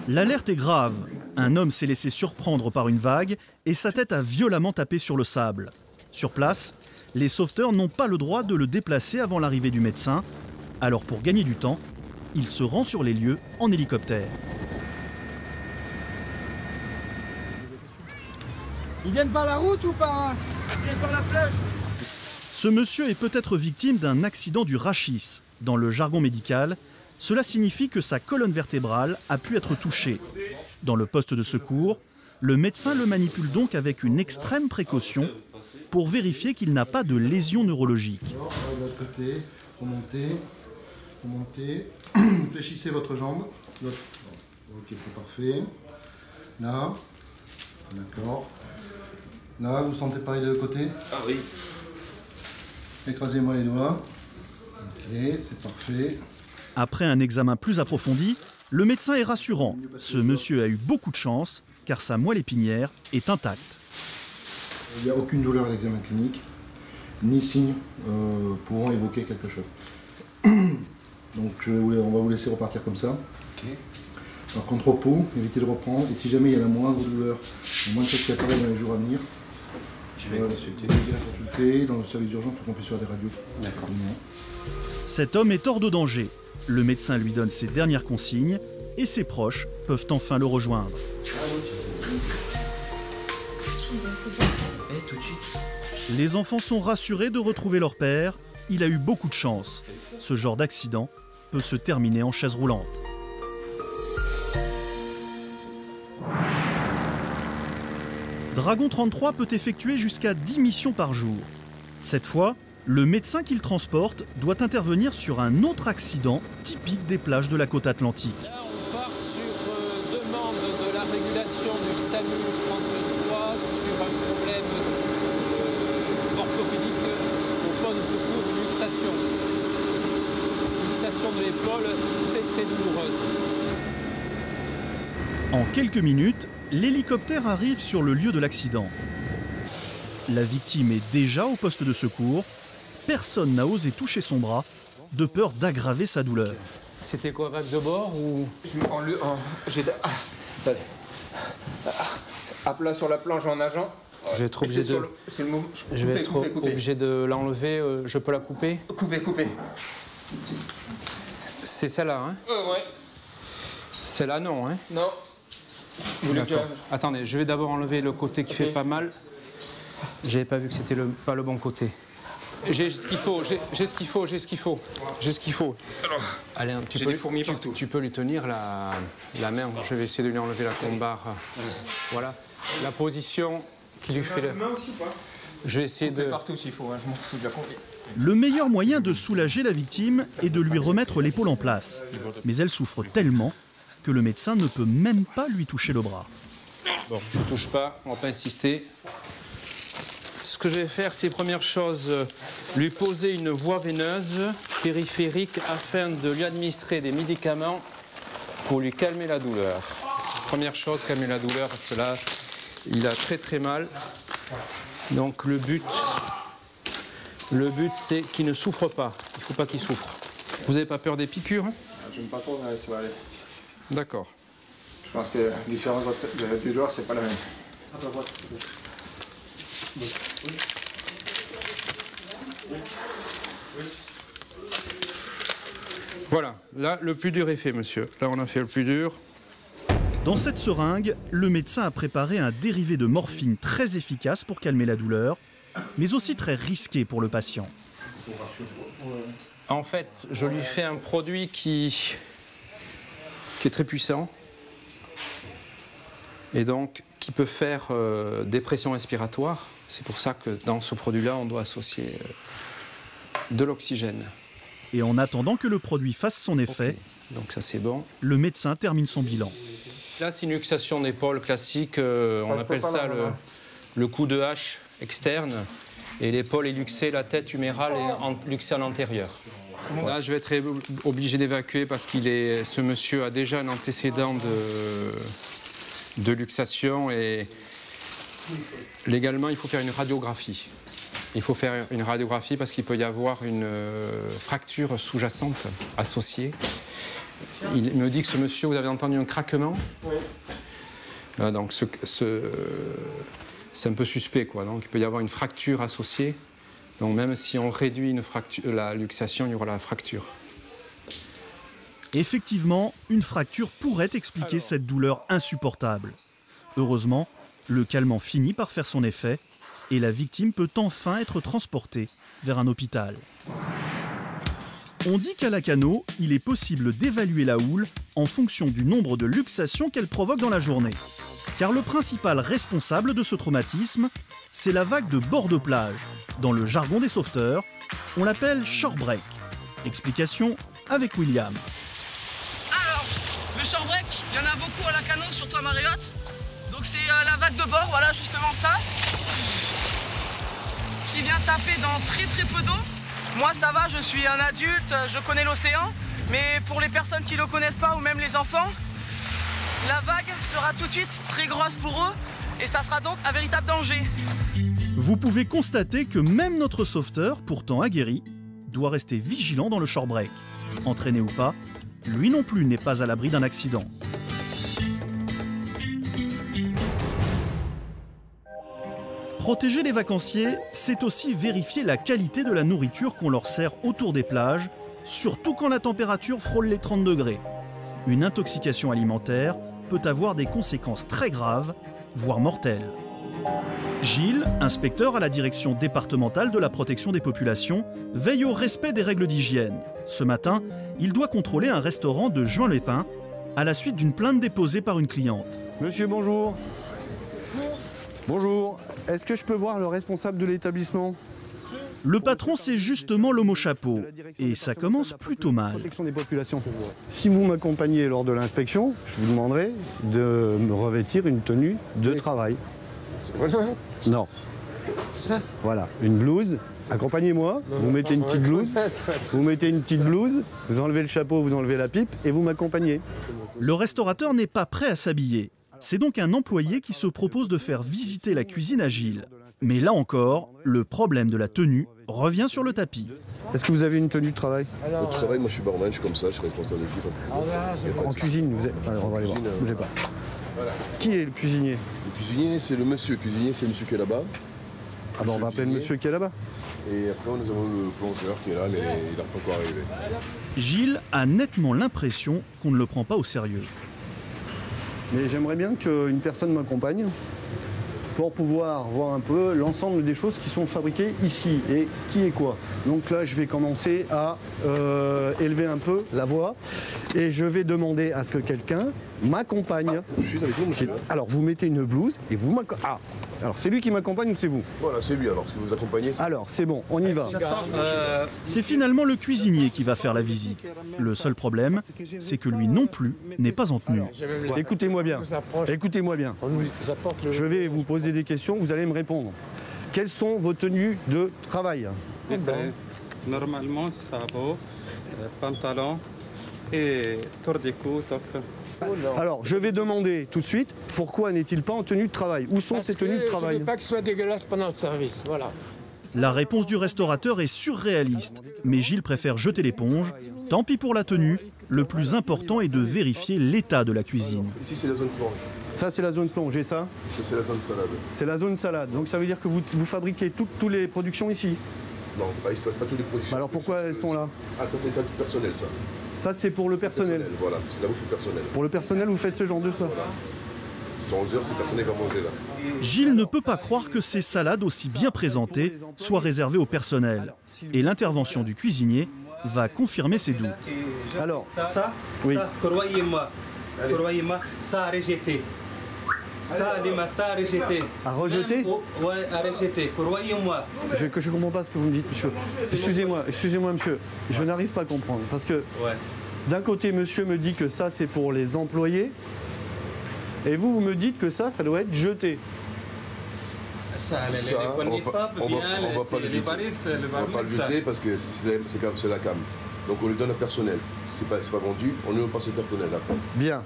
L'alerte est grave. Un homme s'est laissé surprendre par une vague et sa tête a violemment tapé sur le sable. Sur place, les sauveteurs n'ont pas le droit de le déplacer avant l'arrivée du médecin. Alors pour gagner du temps, il se rend sur les lieux en hélicoptère. Ils viennent par la route ou par... Ils viennent par la plage. Ce monsieur est peut-être victime d'un accident du rachis. Dans le jargon médical, cela signifie que sa colonne vertébrale a pu être touchée. Dans le poste de secours, le médecin le manipule donc avec une extrême précaution pour vérifier qu'il n'a pas de lésion neurologique. De l'autre côté, remontez, fléchissez votre jambe. Ok, c'est parfait. Là, d'accord. Là, vous sentez pareil de l'autre côté? Ah oui. Écrasez-moi les doigts. Ok, c'est parfait. Après un examen plus approfondi, le médecin est rassurant. Ce monsieur a eu beaucoup de chance car sa moelle épinière est intacte. Il n'y a aucune douleur à l'examen clinique, ni signe pourront évoquer quelque chose. Donc on va vous laisser repartir comme ça. Okay. Par contre, repos, évitez de reprendre. Et si jamais il y a la moindre douleur, la moindre chose qui apparaît dans les jours à venir, je vais consulter. Dans le service d'urgence pour qu'on puisse faire des radios. D'accord. Cet homme est hors de danger. Le médecin lui donne ses dernières consignes et ses proches peuvent enfin le rejoindre. Les enfants sont rassurés de retrouver leur père. Il a eu beaucoup de chance. Ce genre d'accident peut se terminer en chaise roulante. Dragon 33 peut effectuer jusqu'à 10 missions par jour. Cette fois, le médecin qu'il transporte doit intervenir sur un autre accident typique des plages de la côte atlantique. Là, on part sur demande de la régulation du SAMU 33 sur un problème orthopédique au poste de secours de luxation. Luxation de l'épaule très douloureuse. En quelques minutes, l'hélicoptère arrive sur le lieu de l'accident. La victime est déjà au poste de secours. Personne n'a osé toucher son bras, de peur d'aggraver sa douleur. C'était quoi, vague de bord ou... À plat sur la planche en nageant. Je vais être obligé de... Je vais être obligé de l'enlever. Je peux la couper? Couper. C'est celle-là, hein? Ouais. Celle-là, non, hein? Non. Attendez, je vais d'abord enlever le côté qui fait pas mal. J'avais pas vu que c'était pas le bon côté. J'ai ce qu'il faut, j'ai ce qu'il faut. Allez, tu peux lui tenir la main. Je vais essayer de lui enlever la combarre. Voilà. La position qui lui fait... Je vais essayer de... partout s'il faut, hein, je m'en fous de la conduite. Le meilleur moyen de soulager la victime est de lui remettre l'épaule en place. Mais elle souffre tellement que le médecin ne peut même pas lui toucher le bras. Bon, je ne touche pas, on ne va pas insister. Ce que je vais faire, c'est première chose, lui poser une voie veineuse périphérique afin de lui administrer des médicaments pour lui calmer la douleur. Première chose, calmer la douleur parce que là, il a très mal. Donc le but c'est qu'il ne souffre pas. Il ne faut pas qu'il souffre. Vous n'avez pas peur des piqûres? Je n'aime pas trop, mais ça va aller. D'accord. Je pense que la différence des joueurs, c'est pas la même. Voilà, là, le plus dur est fait, monsieur. Là, on a fait le plus dur. Dans cette seringue, le médecin a préparé un dérivé de morphine très efficace pour calmer la douleur, mais aussi très risqué pour le patient. En fait, je lui fais un produit qui est très puissant et donc qui peut faire des pressions respiratoires. C'est pour ça que dans ce produit-là, on doit associer de l'oxygène. Et en attendant que le produit fasse son effet, donc ça c'est bon, le médecin termine son bilan. Là, c'est une luxation d'épaule classique. On appelle ça le coup de hache externe. Et l'épaule est luxée, la tête humérale est luxée à l'antérieur. Là, je vais être obligé d'évacuer parce ce monsieur a déjà un antécédent de luxation et légalement, il faut faire une radiographie. Il faut faire une radiographie parce qu'il peut y avoir une fracture sous-jacente associée. Il me dit que ce monsieur, vous avez entendu un craquement? Oui. Donc c'est un peu suspect, quoi. Donc il peut y avoir une fracture associée. Donc même si on réduit la luxation, il y aura la fracture. Effectivement, une fracture pourrait expliquer cette douleur insupportable. Heureusement, le calmant finit par faire son effet et la victime peut enfin être transportée vers un hôpital. On dit qu'à Lacanau, il est possible d'évaluer la houle en fonction du nombre de luxations qu'elle provoque dans la journée. Car le principal responsable de ce traumatisme, c'est la vague de bord de plage. Dans le jargon des sauveteurs, on l'appelle shore break. Explication avec William. Alors, le shore break, il y en a beaucoup à Lacanau, surtout à marée haute. Donc c'est la vague de bord, voilà justement ça, qui vient taper dans très peu d'eau. Moi ça va, je suis un adulte, je connais l'océan, mais pour les personnes qui ne le connaissent pas ou même les enfants, la vague sera tout de suite très grosse pour eux et ça sera donc un véritable danger. Vous pouvez constater que même notre sauveteur, pourtant aguerri, doit rester vigilant dans le shore break. Entraîné ou pas, lui non plus n'est pas à l'abri d'un accident. Protéger les vacanciers, c'est aussi vérifier la qualité de la nourriture qu'on leur sert autour des plages, surtout quand la température frôle les 30 degrés. Une intoxication alimentaire peut avoir des conséquences très graves, voire mortelles. Gilles, inspecteur à la direction départementale de la protection des populations, veille au respect des règles d'hygiène. Ce matin, il doit contrôler un restaurant de Juin-les-Pins à la suite d'une plainte déposée par une cliente. Monsieur, bonjour. Bonjour. Est-ce que je peux voir le responsable de l'établissement? Le patron, c'est justement l'homme au chapeau. Et ça commence plutôt mal. Protection des populations. Si vous m'accompagnez lors de l'inspection, je vous demanderai de me revêtir une tenue de travail. Non. Ça. Voilà, une blouse. Accompagnez-moi, vous mettez une petite blouse, vous enlevez le chapeau, vous enlevez la pipe et vous m'accompagnez. Le restaurateur n'est pas prêt à s'habiller. C'est donc un employé qui se propose de faire visiter la cuisine à Gilles. Mais là encore, le problème de la tenue revient sur le tapis. Est-ce que vous avez une tenue de travail? Au travail, moi je suis barman, je suis comme ça, je suis responsable d'équipe. En cuisine, vous êtes... Alors on va aller voir, bougez pas. Voilà. Qui est le cuisinier? Le cuisinier, c'est le monsieur. Le cuisinier, c'est le monsieur qui est là-bas. Ah ben on va appeler le monsieur qui est là-bas. Et après, nous avons le plongeur qui est là, mais il n'a pas encore arrivé. Gilles a nettement l'impression qu'on ne le prend pas au sérieux. Mais j'aimerais bien qu'une personne m'accompagne pour pouvoir voir un peu l'ensemble des choses qui sont fabriquées ici et qui est quoi. Donc là, je vais commencer à élever un peu la voix et je vais demander à ce que quelqu'un m'accompagne. Je suis avec vous, monsieur. Alors, vous mettez une blouse et vous m'accompagnez. Ah, alors c'est lui qui m'accompagne ou c'est vous? Voilà, c'est lui alors, parce que vous accompagnez. Alors, c'est bon, on y va. C'est finalement le cuisinier qui va faire la visite. Le seul problème, c'est que lui non plus n'est pas en tenue. Écoutez-moi bien, écoutez-moi bien. Je vais vous poser des questions, vous allez me répondre. Quelles sont vos tenues de travail? Normalement, sabot, pantalon et tour du cou, toc. Alors, je vais demander tout de suite, pourquoi n'est-il pas en tenue de travail? Où sont ces tenues de travail? Je ne veux pas que ce soit dégueulasse pendant le service, voilà. La réponse du restaurateur est surréaliste, mais Gilles préfère jeter l'éponge. Tant pis pour la tenue, le plus important est de vérifier l'état de la cuisine. Ici, c'est la zone plonge. Ça, c'est la zone plonge, et ça? Ça, c'est la zone salade. C'est la zone salade, donc ça veut dire que vous fabriquez toutes les productions ici? Non, pas toutes les productions. Alors pourquoi elles sont là? Ah, ça, c'est ça, tout personnel, ça. Ça, c'est pour le personnel. Voilà, c'est la bouffe personnelle. Pour le personnel, vous faites ce genre de ça? Voilà. Sur 11 heures, c'est personnel qui va manger là. Gilles ne peut pas croire que ces salades aussi bien présentées soient réservées au personnel. Et l'intervention du cuisinier va confirmer ses doutes. Alors, ça, oui. Croyez-moi, ça a rejeté. Ça, les matins, a rejeté. À rejeter? Oui, à rejeter, croyez-moi. Je ne comprends pas ce que vous me dites, monsieur. Excusez-moi, monsieur. Je n'arrive pas à comprendre. Parce que d'un côté, monsieur me dit que ça, c'est pour les employés. Et vous me dites que ça doit être jeté. Ça, on ne va pas le jeter parce que c'est la cam. Donc on lui donne un personnel. C'est pas vendu, on lui passe le personnel après. Bien.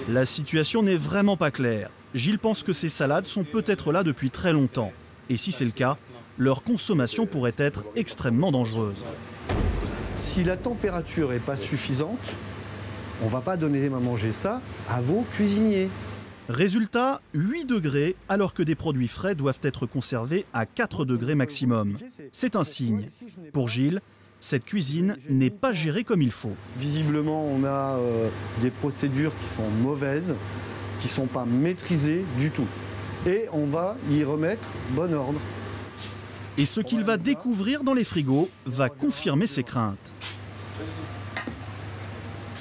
La situation n'est vraiment pas claire. Gilles pense que ces salades sont peut-être là depuis très longtemps. Et si c'est le cas, leur consommation pourrait être extrêmement dangereuse. Si la température n'est pas suffisante, on ne va pas donner à manger ça à vos cuisiniers. Résultat, 8 degrés, alors que des produits frais doivent être conservés à 4 degrés maximum. C'est un signe. Pour Gilles, cette cuisine n'est pas gérée comme il faut. Visiblement, on a des procédures qui sont mauvaises, qui ne sont pas maîtrisées du tout. Et on va y remettre bon ordre. Et ce qu'il va découvrir dans les frigos va confirmer ses craintes.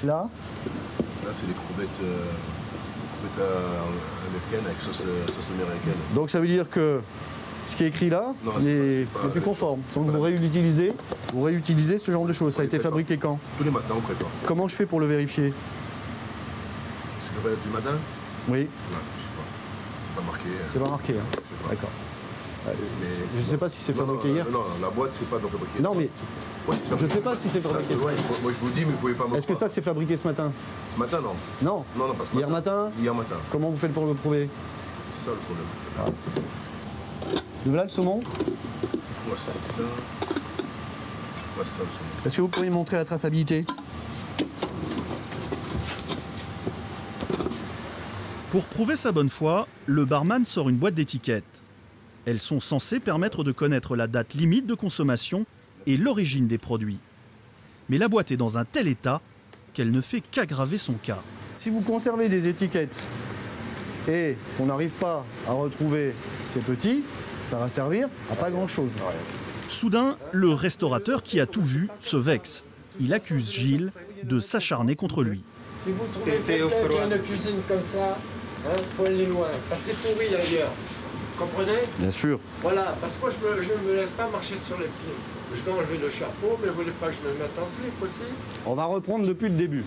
Là, c'est les courbettes américaines avec sauce américaine. Donc ça veut dire que ce qui est écrit là n'est plus conforme. Donc vous réutilisez ce genre de choses. Ça a été fabriqué quand? Tous les matins, on prépare. Comment je fais pour le vérifier? C'est le du matin? Oui. Là, je sais pas. C'est pas marqué. C'est pas marqué, hein. D'accord. Je ne sais pas si c'est fabriqué hier. Non, la boîte, c'est pas fabriqué. Non, mais je ne sais pas si c'est fabriqué. Moi, je vous dis, mais vous pouvez pas me Est-ce que ça, c'est fabriqué ce matin? Ce matin, non. Non. Non, pas ce matin. Hier matin? Hier matin. Comment vous faites pour le prouver? C'est ça le problème. Voilà le saumon? Ouais, c'est ça. Ouais, c'est ça le saumon. Est-ce que vous pourriez montrer la traçabilité? Pour prouver sa bonne foi, le barman sort une boîte d'étiquettes. Elles sont censées permettre de connaître la date limite de consommation et l'origine des produits. Mais la boîte est dans un tel état qu'elle ne fait qu'aggraver son cas. Si vous conservez des étiquettes et qu'on n'arrive pas à retrouver ces petits, ça va servir à pas grand-chose. Soudain, le restaurateur qui a tout vu se vexe. Il accuse Gilles de s'acharner contre lui. Si vous trouvez quelqu'un qui a une cuisine comme ça, il faut aller loin. Parce que c'est pourri ailleurs. comprenez? Bien sûr. Voilà, parce que moi je ne me laisse pas marcher sur les pieds. Je vais enlever le chapeau, mais vous voulez pas que je me mette en slip aussi? On va reprendre depuis le début.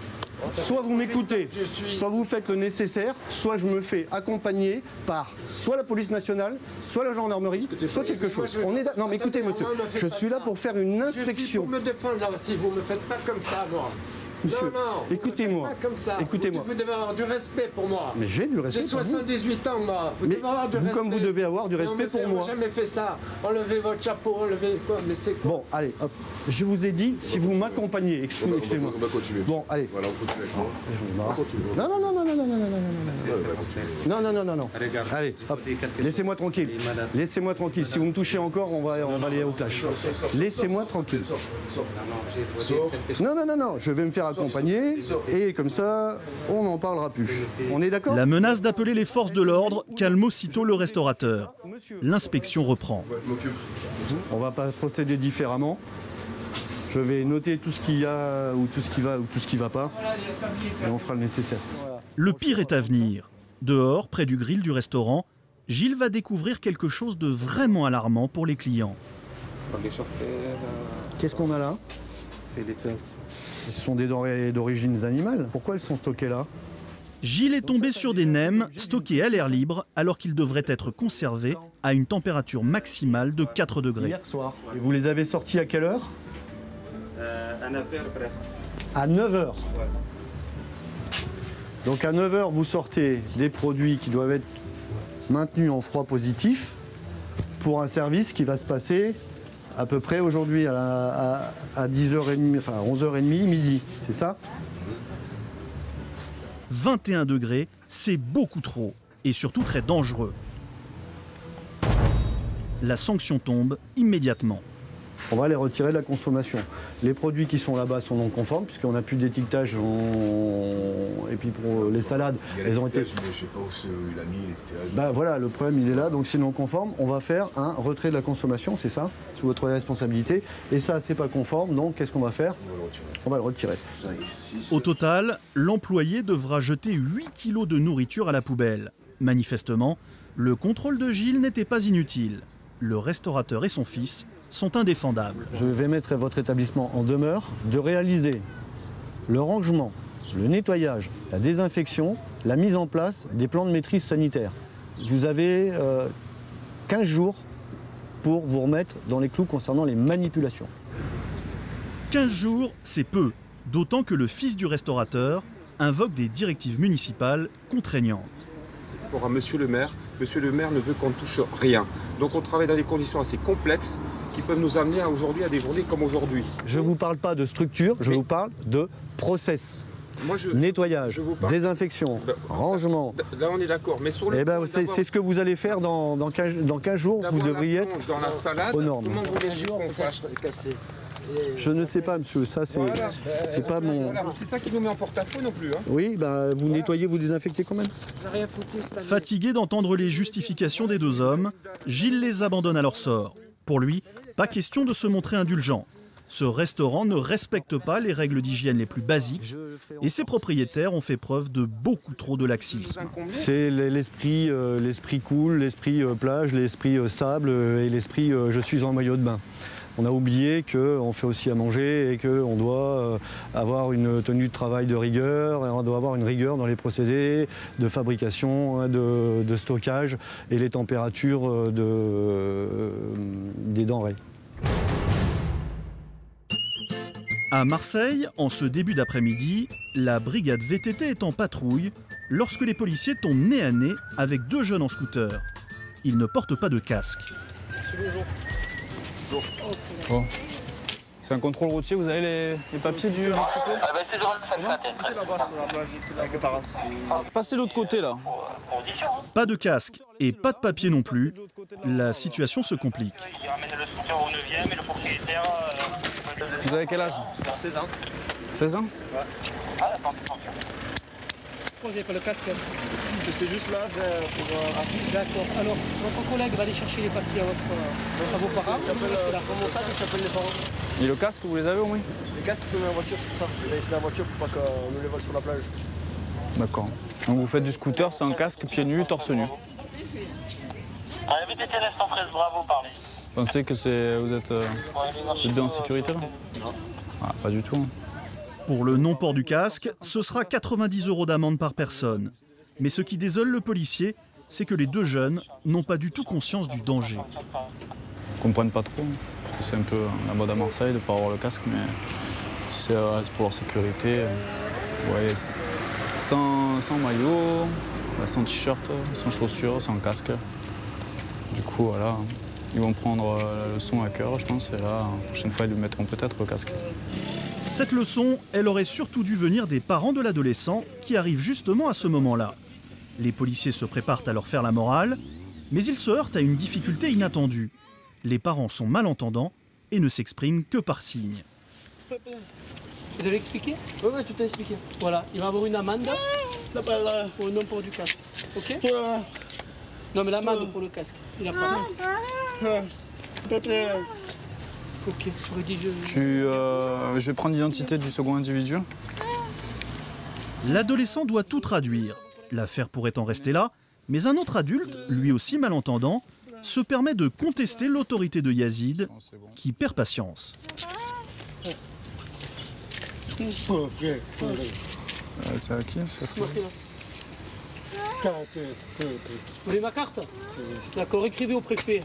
Soit vous m'écoutez, soit vous faites le nécessaire, soit je me fais accompagner par soit la police nationale, soit la gendarmerie, soit quelque chose. Non mais écoutez monsieur, je suis là pour faire une inspection. Je suis pour me défendre là aussi, vous ne me faites pas comme ça moi. Monsieur, non, écoutez-moi. Écoutez-moi. Vous devez avoir du respect pour moi. Mais j'ai du respect. J'ai 78 ans, moi. Vous devez avoir du respect. Comme vous devez avoir du respect pour moi. J'ai jamais fait ça. Enlevez votre chapeau, enlevez quoi. Mais c'est quoi? Bon, allez, hop. Je vous ai dit, si vous m'accompagnez, excusez-moi. On va continuer. Bon, allez. Voilà, on continue avec moi. On va continuer. Non. Allez, hop. Laissez-moi tranquille. Laissez-moi tranquille. Si vous me touchez encore, on va aller au clash. Laissez-moi tranquille. Non. Je vais me faire accompagner et comme ça, on n'en parlera plus. On est d'accord? La menace d'appeler les forces de l'ordre calme aussitôt le restaurateur. L'inspection reprend. On va pas procéder différemment. Je vais noter tout ce qu'il y a ou tout ce qui va ou tout ce qui va pas et on fera le nécessaire. Le pire est à venir. Dehors, près du grill du restaurant, Gilles va découvrir quelque chose de vraiment alarmant pour les clients. Qu'est-ce qu'on a là? C'est des plaintes. Ce sont des denrées d'origine animale. Pourquoi elles sont stockées là? Gilles est tombé sur des nems stockés à l'air libre alors qu'ils devraient être conservés à une température maximale de 4 degrés. Hier soir. Et vous les avez sortis à quelle heure? À 9h presque. À 9h. Ouais. Donc à 9h, vous sortez des produits qui doivent être maintenus en froid positif pour un service qui va se passer à peu près aujourd'hui à 10h30, enfin 11h30, midi, c'est ça? 21 degrés, c'est beaucoup trop et surtout très dangereux. La sanction tombe immédiatement. On va les retirer de la consommation. Les produits qui sont là-bas sont non conformes puisqu'on n'a plus d'étiquetage et puis pour les salades, elles ont été... Je sais pas où il a mis, etc. Ben voilà, le problème il est là, donc c'est non conforme. On va faire un retrait de la consommation, c'est ça, sous votre responsabilité. Et ça, c'est pas conforme, donc qu'est-ce qu'on va faire? On va le retirer. Au total, l'employé devra jeter 8 kilos de nourriture à la poubelle. Manifestement, le contrôle de Gilles n'était pas inutile. Le restaurateur et son fils sont indéfendables. Je vais mettre votre établissement en demeure de réaliser le rangement, le nettoyage, la désinfection, la mise en place des plans de maîtrise sanitaire. Vous avez 15 jours pour vous remettre dans les clous concernant les manipulations. 15 jours, c'est peu, d'autant que le fils du restaurateur invoque des directives municipales contraignantes. Pour monsieur le maire ne veut qu'on touche rien. Donc on travaille dans des conditions assez complexes qui peuvent nous amener aujourd'hui à des journées comme aujourd'hui. Je ne vous parle pas de structure, je vous parle de process. Nettoyage, désinfection, rangement. Là on est d'accord, mais sur le... Eh ben, c'est ce que vous allez faire dans 15 jours, vous devriez être dans la salade, aux normes. Comment vous voulez qu'on fasse? Je ne sais pas, monsieur, ça c'est pas mon... C'est ça qui nous met en porte-à-faux non plus. Hein. Oui, bah, vous nettoyez, vous désinfectez quand même. Fatigué d'entendre les justifications des deux hommes, Gilles les abandonne à leur sort. Pour lui, pas question de se montrer indulgent. Ce restaurant ne respecte pas les règles d'hygiène les plus basiques et ses propriétaires ont fait preuve de beaucoup trop de laxisme. C'est l'esprit cool, l'esprit plage, l'esprit sable et l'esprit je suis en maillot de bain. On a oublié qu'on fait aussi à manger et qu'on doit avoir une tenue de travail de rigueur, on doit avoir une rigueur dans les procédés de fabrication, de stockage et les températures des denrées. À Marseille, en ce début d'après-midi, la brigade VTT est en patrouille lorsque les policiers tombent nez à nez avec deux jeunes en scooter. Ils ne portent pas de casque. Bon. C'est un contrôle routier, vous avez les papiers du Passez l'autre côté là. Pas de casque et pas de papier non plus. La situation se complique. Vous avez quel âge? 16 ans. 16 ans? Ouais. Pourquoi vous n'avez pas le casque? C'était juste là pour... D'accord. Alors, votre collègue va aller chercher les papiers à vos parents. Comment ça, tu appelles les parents? Et le casque, vous les avez au moins? Les casques sont dans la voiture, c'est pour ça. Vous avez laissé dans la voiture pour pas qu'on nous les vole sur la plage. D'accord. Donc vous faites du scooter sans casque, pieds nus, torse nu. Vous pensez que vous êtes bien en sécurité là? Non. Ah, pas du tout. Pour le non-port du casque, ce sera 90 € d'amende par personne. Mais ce qui désole le policier, c'est que les deux jeunes n'ont pas du tout conscience du danger. Ils comprennent pas trop, parce que c'est un peu la mode à Marseille de ne pas avoir le casque, mais c'est pour leur sécurité. Ouais, sans maillot, sans t-shirt, sans chaussures, sans casque. Du coup, voilà, ils vont prendre la leçon à cœur, je pense, et là, la prochaine fois, ils lui mettront peut-être le casque. Cette leçon, elle aurait surtout dû venir des parents de l'adolescent qui arrivent justement à ce moment-là. Les policiers se préparent à leur faire la morale, mais ils se heurtent à une difficulté inattendue. Les parents sont malentendants et ne s'expriment que par signes. Vous avez expliqué? Oui, tout est expliqué. Voilà, il va avoir une amende pour le non-port du casque. Ok? Non, mais l'amende pour le casque, il a pas. Ok, tu rédiges. Je vais prendre l'identité du second individu. L'adolescent doit tout traduire. L'affaire pourrait en rester là, mais un autre adulte, lui aussi malentendant, se permet de contester l'autorité de Yazid, qui perd patience. C'est à qui ça? Vous voulez ma carte? D'accord, écrivez au préfet.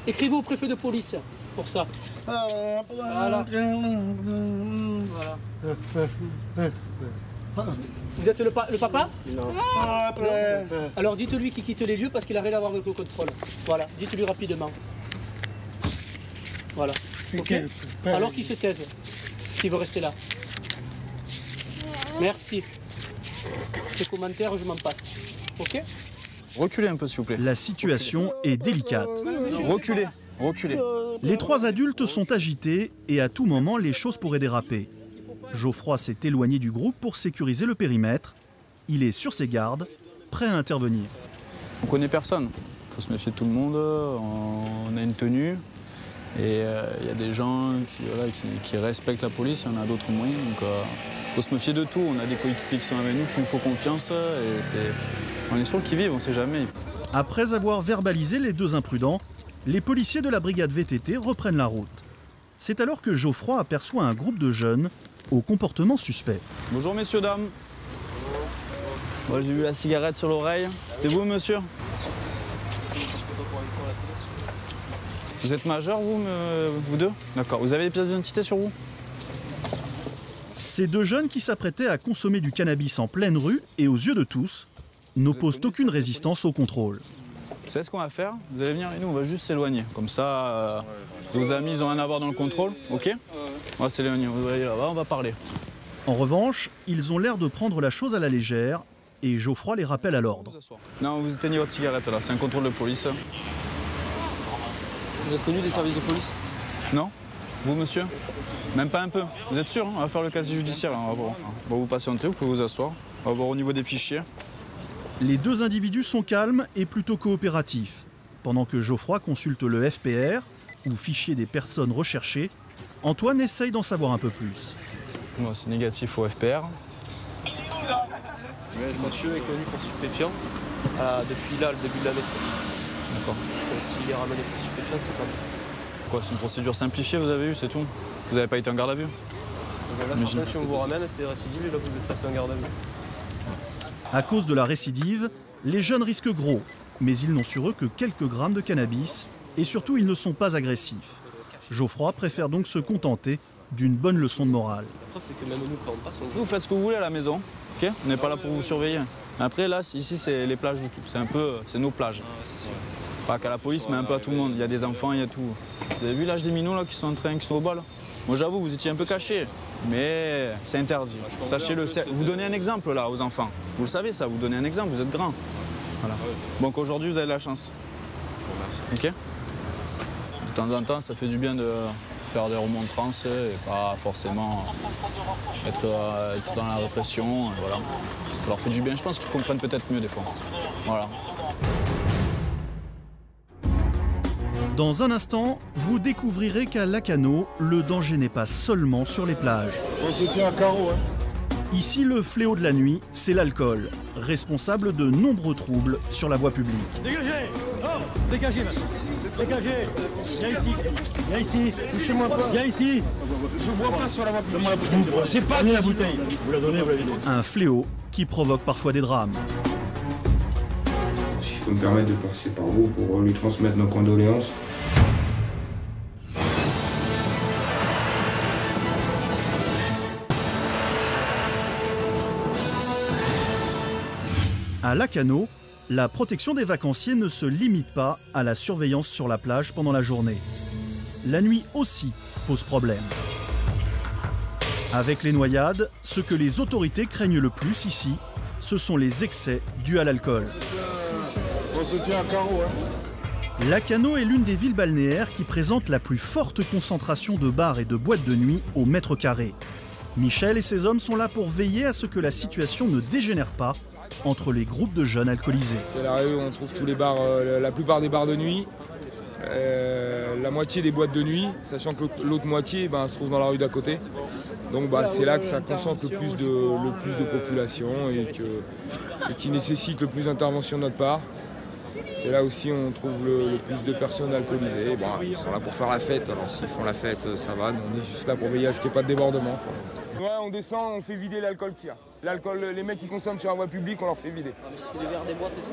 Écrivez au préfet de police pour ça. Voilà. Vous êtes le papa? Non. Alors dites-lui qu'il quitte les lieux parce qu'il a rien à voir avec le contrôle. Voilà, dites-lui rapidement. Voilà. Ok. Alors qu'il se taise, s'il veut rester là. Merci. Ces commentaires, je m'en passe. Ok? Reculez un peu, s'il vous plaît. La situation est délicate. Reculez, reculez. Les trois adultes sont agités et à tout moment, les choses pourraient déraper. Geoffroy s'est éloigné du groupe pour sécuriser le périmètre. Il est sur ses gardes, prêt à intervenir. On connaît personne. Il faut se méfier de tout le monde. On a une tenue. Et il y a des gens qui respectent la police, il y en a d'autres moins. Donc il faut se méfier de tout. On a des coéquipiers qui sont avec nous, qui nous font confiance. Et on est sur le qui-vive, on ne sait jamais. Après avoir verbalisé les deux imprudents, les policiers de la brigade VTT reprennent la route. C'est alors que Geoffroy aperçoit un groupe de jeunes au comportement suspect. Bonjour messieurs, dames. Bon, j'ai vu la cigarette sur l'oreille. C'était vous, monsieur? Vous êtes majeur, vous deux? D'accord. Vous avez des pièces d'identité sur vous? Ces deux jeunes qui s'apprêtaient à consommer du cannabis en pleine rue et aux yeux de tous n'opposent aucune résistance au contrôle. Vous savez ce qu'on va faire? Vous allez venir et nous, on va juste s'éloigner. Comme ça, vos amis, ils n'ont rien à voir dans le contrôle, ok? On va s'éloigner, vous allez là-bas, on va parler. En revanche, ils ont l'air de prendre la chose à la légère et Geoffroy les rappelle à l'ordre. Non, vous éteignez votre cigarette là, c'est un contrôle de police. Vous êtes connu des services de police? Non? Vous, monsieur? Même pas un peu. Vous êtes sûr? On va faire le casier judiciaire, on va vous patienter, vous pouvez vous asseoir. On va voir au niveau des fichiers. Les deux individus sont calmes et plutôt coopératifs, pendant que Geoffroy consulte le FPR, ou fichier des personnes recherchées. Antoine essaye d'en savoir un peu plus. Bon, c'est négatif au FPR. Monsieur est connu pour stupéfiant depuis là, le début de l'année. D'accord. S'il est ramené pour stupéfiant, c'est pas bon. Quoi, c'est une procédure simplifiée, vous avez eu, c'est tout? Vous n'avez pas été en garde à vue? Là, si on vous ramène, c'est récidive et là, vous êtes passé en garde à vue. À cause de la récidive, les jeunes risquent gros, mais ils n'ont sur eux que quelques grammes de cannabis et surtout ils ne sont pas agressifs. Geoffroy préfère donc se contenter d'une bonne leçon de morale. La preuve, c'est que même nous, quand on passe, vous faites ce que vous voulez à la maison, ok? On n'est pas là pour vous surveiller. Après, là, ici, c'est les plages du tout. C'est nos plages. Pas qu'à la police, mais un peu à tout le monde. Il y a des enfants, il y a tout. Vous avez vu l'âge des minots là, qui sont au bal? Moi, j'avoue, vous étiez un peu cachés, mais c'est interdit. Sachez-le. Vous donnez un exemple là aux enfants. Vous le savez, ça, vous donnez un exemple, vous êtes grand. Voilà. Donc aujourd'hui, vous avez de la chance. Ok? De temps en temps, ça fait du bien de faire des remontrances et pas forcément être dans la répression. Voilà. Ça leur fait du bien. Je pense qu'ils comprennent peut-être mieux des fois. Voilà. Dans un instant, vous découvrirez qu'à Lacanau, le danger n'est pas seulement sur les plages. On se tient à carreau, hein. Ici, le fléau de la nuit, c'est l'alcool, responsable de nombreux troubles sur la voie publique. Dégagez! Oh. Dégagez, maintenant. Dégagez. Viens ici. Viens ici. Touchez-moi pas. Viens ici. Je bois pas sur la voie publique. J'ai pas mis la bouteille. Vous la donnez, vous la videz. Un fléau qui provoque parfois des drames. Si je peux me permettre de passer par vous pour lui transmettre nos condoléances. À Lacanau, la protection des vacanciers ne se limite pas à la surveillance sur la plage pendant la journée. La nuit aussi pose problème. Avec les noyades, ce que les autorités craignent le plus ici, ce sont les excès dus à l'alcool. On se tient à carreau, hein. Lacanau est l'une des villes balnéaires qui présente la plus forte concentration de bars et de boîtes de nuit au mètre carré. Michel et ses hommes sont là pour veiller à ce que la situation ne dégénère pas entre les groupes de jeunes alcoolisés. C'est la rue où on trouve tous les bars, la plupart des bars de nuit, la moitié des boîtes de nuit, sachant que l'autre moitié se trouve dans la rue d'à côté. Donc c'est là que ça concentre le plus de population et qui nécessite le plus d'intervention de notre part. C'est là aussi où on trouve le plus de personnes alcoolisées. Ils sont là pour faire la fête, alors s'ils font la fête, ça va. Nous, on est juste là pour veiller à ce qu'il n'y ait pas de débordement. Ouais, on descend, on fait vider l'alcool qu'il y a. L'alcool, les mecs qui consomment sur la voie publique, on leur fait vider. C'est les verres des boîtes et tout.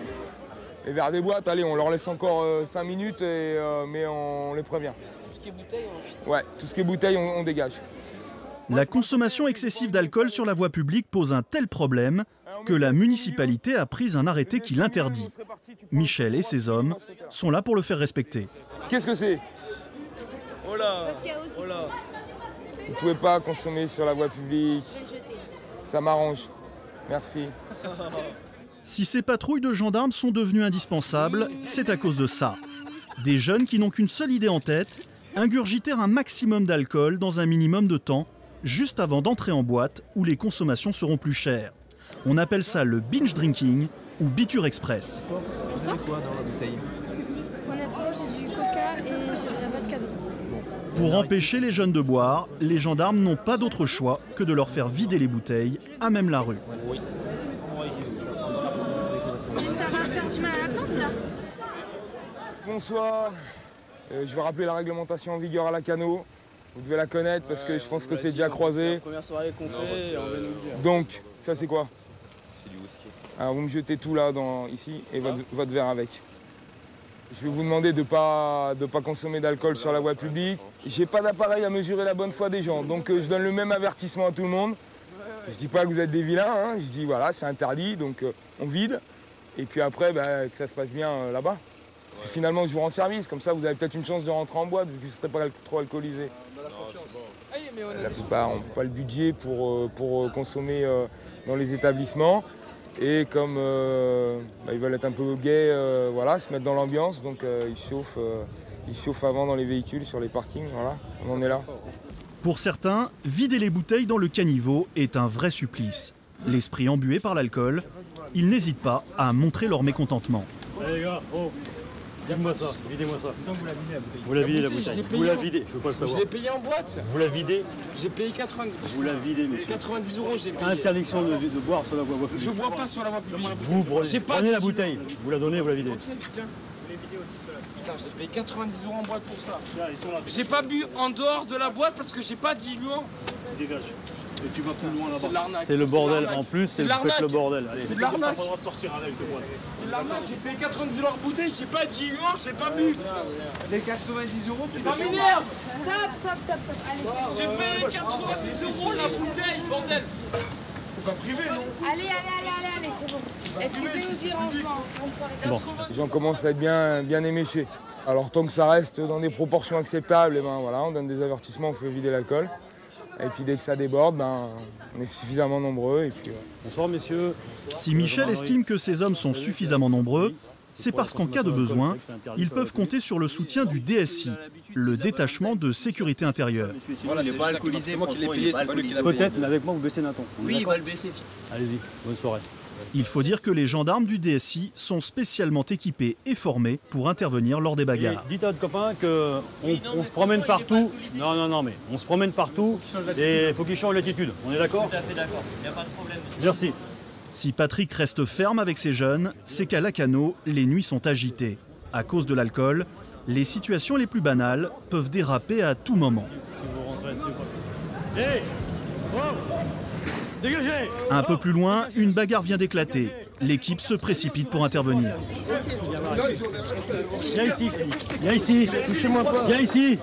Les verres des boîtes, allez, on leur laisse encore 5 minutes, mais on les prévient. Tout ce qui est bouteille, Ouais, tout ce qui est bouteille, on dégage. La consommation excessive d'alcool sur la voie publique pose un tel problème que la municipalité a pris un arrêté qui l'interdit. Michel et ses hommes sont là pour le faire respecter. Qu'est-ce que c'est? Oh là. Vous ne pouvez pas consommer sur la voie publique. Ça m'arrange. Merci. Si ces patrouilles de gendarmes sont devenues indispensables, c'est à cause de ça. Des jeunes qui n'ont qu'une seule idée en tête, ingurgiter un maximum d'alcool dans un minimum de temps, juste avant d'entrer en boîte où les consommations seront plus chères. On appelle ça le binge drinking ou biture express. C'est quoi dans la bouteille? Honnêtement, j'ai du coca et j'ai de la vodka dedans. Pour empêcher les jeunes de boire, les gendarmes n'ont pas d'autre choix que de leur faire vider les bouteilles à même la rue. Et ça va faire du mal à la plante là? Bonsoir. Je vais rappeler la réglementation en vigueur à Lacanau. Vous devez la connaître parce que je pense que c'est déjà croisé. C'est la première soirée qu'on fait et on va nous le dire. Donc, ça c'est quoi? C'est du whisky. Alors vous me jetez tout là ici et votre verre avec. Je vais vous demander de pas consommer d'alcool sur la voie publique. J'ai pas d'appareil à mesurer la bonne foi des gens, donc je donne le même avertissement à tout le monde. Je dis pas que vous êtes des vilains, hein. Je dis voilà, c'est interdit, donc on vide. Et puis après, que ça se passe bien là-bas. Puis finalement, je vous rends service, comme ça vous avez peut-être une chance de rentrer en boîte, vu que vous ne serez pas trop alcoolisé. La plupart n'ont pas le budget pour consommer dans les établissements. Et comme ils veulent être un peu gays, se mettre dans l'ambiance, donc ils chauffent avant dans les véhicules, sur les parkings, voilà, on en est là. Pour certains, vider les bouteilles dans le caniveau est un vrai supplice. L'esprit embué par l'alcool, ils n'hésitent pas à montrer leur mécontentement. Allez les gars, dites-moi ça, videz-moi ça. Vous la videz la bouteille. Vous la videz, je veux pas le savoir. Je l'ai payé en boîte. Vous la videz. J'ai payé 80. Vous la videz, monsieur. 90 €, j'ai payé. Interdiction de boire sur la voie publique. Je bois pas sur la voie publique. Vous prenez la bouteille, vous la donnez, vous la videz. Putain, j'ai payé 90 € en boîte pour ça. J'ai pas bu en dehors de la boîte parce que j'ai pas diluant. Dégage. Et tu vas plus loin là-bas. C'est l'arnaque. C'est le bordel en plus, vous faites le bordel. C'est de l'arnaque. Pas le droit de sortir avec de boîte. C'est de l'arnaque, j'ai payé 90 € la bouteille, j'ai pas diluant, j'ai pas bu. Les 90 €, tu pas m'énerve. Stop. Allez. J'ai payé 90 € la bouteille, bordel. C'est pas privé, non? Allez, c'est bon. Excusez aussi rangement. Bon, les gens commencent à être bien éméchés. Alors tant que ça reste dans des proportions acceptables, on donne des avertissements, on fait vider l'alcool. Et puis dès que ça déborde, on est suffisamment nombreux. Et puis, Bonsoir messieurs. Si Michel estime que ces hommes sont suffisamment nombreux, c'est parce qu'en cas de besoin, ils peuvent compter sur le soutien du DSI, le détachement de sécurité intérieure. Voilà, il n'est pas alcoolisé, c'est moi qui l'ai payé, c'est pas lui qui l'a payé. Peut-être, mais avec moi vous baissez d'un ton. Oui, il va le baisser. Allez-y, bonne soirée. Il faut dire que les gendarmes du DSI sont spécialement équipés et formés pour intervenir lors des bagarres. Et dites à votre copain qu'on se promène partout. Non, mais on se promène partout et il faut qu'il change l'attitude. On est d'accord? Tout à fait d'accord, il n'y a pas de problème. Merci. Si Patrick reste ferme avec ses jeunes, c'est qu'à Lacanau, les nuits sont agitées. À cause de l'alcool, les situations les plus banales peuvent déraper à tout moment. Un peu plus loin, une bagarre vient d'éclater. L'équipe se précipite pour intervenir. Viens ici, viens ici, touchez-moi pas. Viens ici.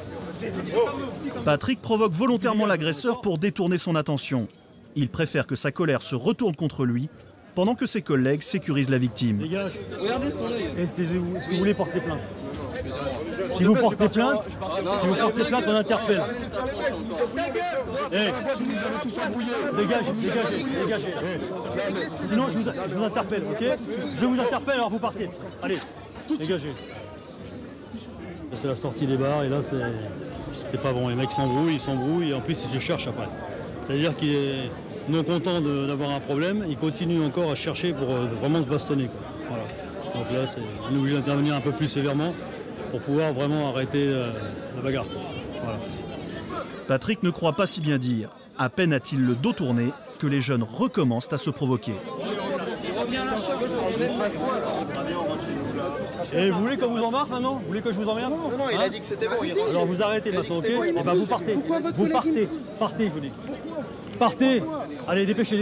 Patrick provoque volontairement l'agresseur pour détourner son attention. Il préfère que sa colère se retourne contre lui, pendant que ses collègues sécurisent la victime. Dégage. Regardez son œil. Taisez-vous. Est-ce que vous voulez porter plainte? Si vous portez plainte, on interpelle. Dégagez. Sinon, je vous interpelle, ok? Je vous interpelle, alors vous partez. Allez, dégagez. C'est la sortie des bars, et là, c'est pas bon. Les mecs s'embrouillent, et en plus, ils se cherchent après. C'est-à-dire qu'il est non content d'avoir un problème, il continue encore à chercher pour vraiment se bastonner, quoi. Voilà. Donc là, on est obligé d'intervenir un peu plus sévèrement pour pouvoir vraiment arrêter la bagarre. Voilà. Patrick ne croit pas si bien dire. À peine a-t-il le dos tourné que les jeunes recommencent à se provoquer. Et vous voulez qu'on vous embarque maintenant? Vous voulez que je vous emmerde? Non, il a dit que c'était bon. Alors vous arrêtez maintenant, ok? Et ben vous partez. Vous partez. Partez, je vous dis. Partez. Allez, dépêchez.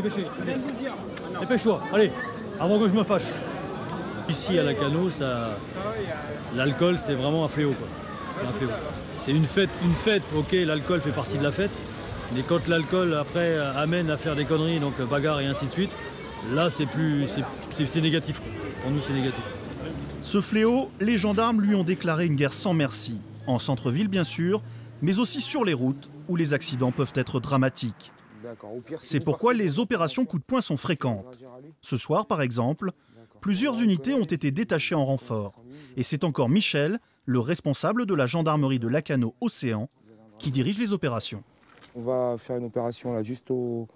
Dépêche-toi, allez, avant que je me fâche. Ici à la Cano, l'alcool c'est vraiment un fléau, quoi. Un fléau. C'est une fête, ok, l'alcool fait partie de la fête, mais quand l'alcool après amène à faire des conneries, donc bagarre et ainsi de suite, là c'est négatif, quoi. Pour nous c'est négatif. Ce fléau, les gendarmes lui ont déclaré une guerre sans merci, en centre-ville bien sûr, mais aussi sur les routes où les accidents peuvent être dramatiques. C'est pourquoi les opérations coup de poing sont fréquentes. Ce soir, par exemple, plusieurs unités ont été détachées en renfort. Et c'est encore Michel, le responsable de la gendarmerie de Lacanau Océan, qui dirige les opérations. On va faire une opération là, juste au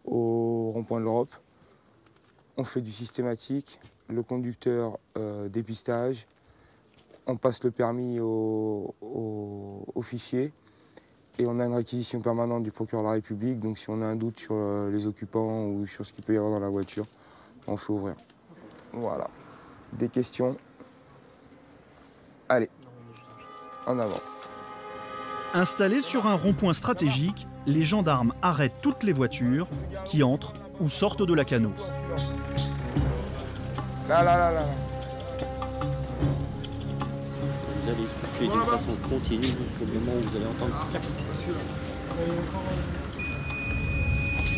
rond-point de l'Europe. On fait du systématique, le conducteur dépistage, on passe le permis au fichier. Et on a une réquisition permanente du procureur de la République, donc si on a un doute sur les occupants ou sur ce qu'il peut y avoir dans la voiture, on fait ouvrir. Voilà. Des questions? Allez, en avant. Installés sur un rond-point stratégique, les gendarmes arrêtent toutes les voitures qui entrent ou sortent de Lacanau. Là. Vous allez souffler d'une façon continue jusqu'au moment où vous allez entendre clac.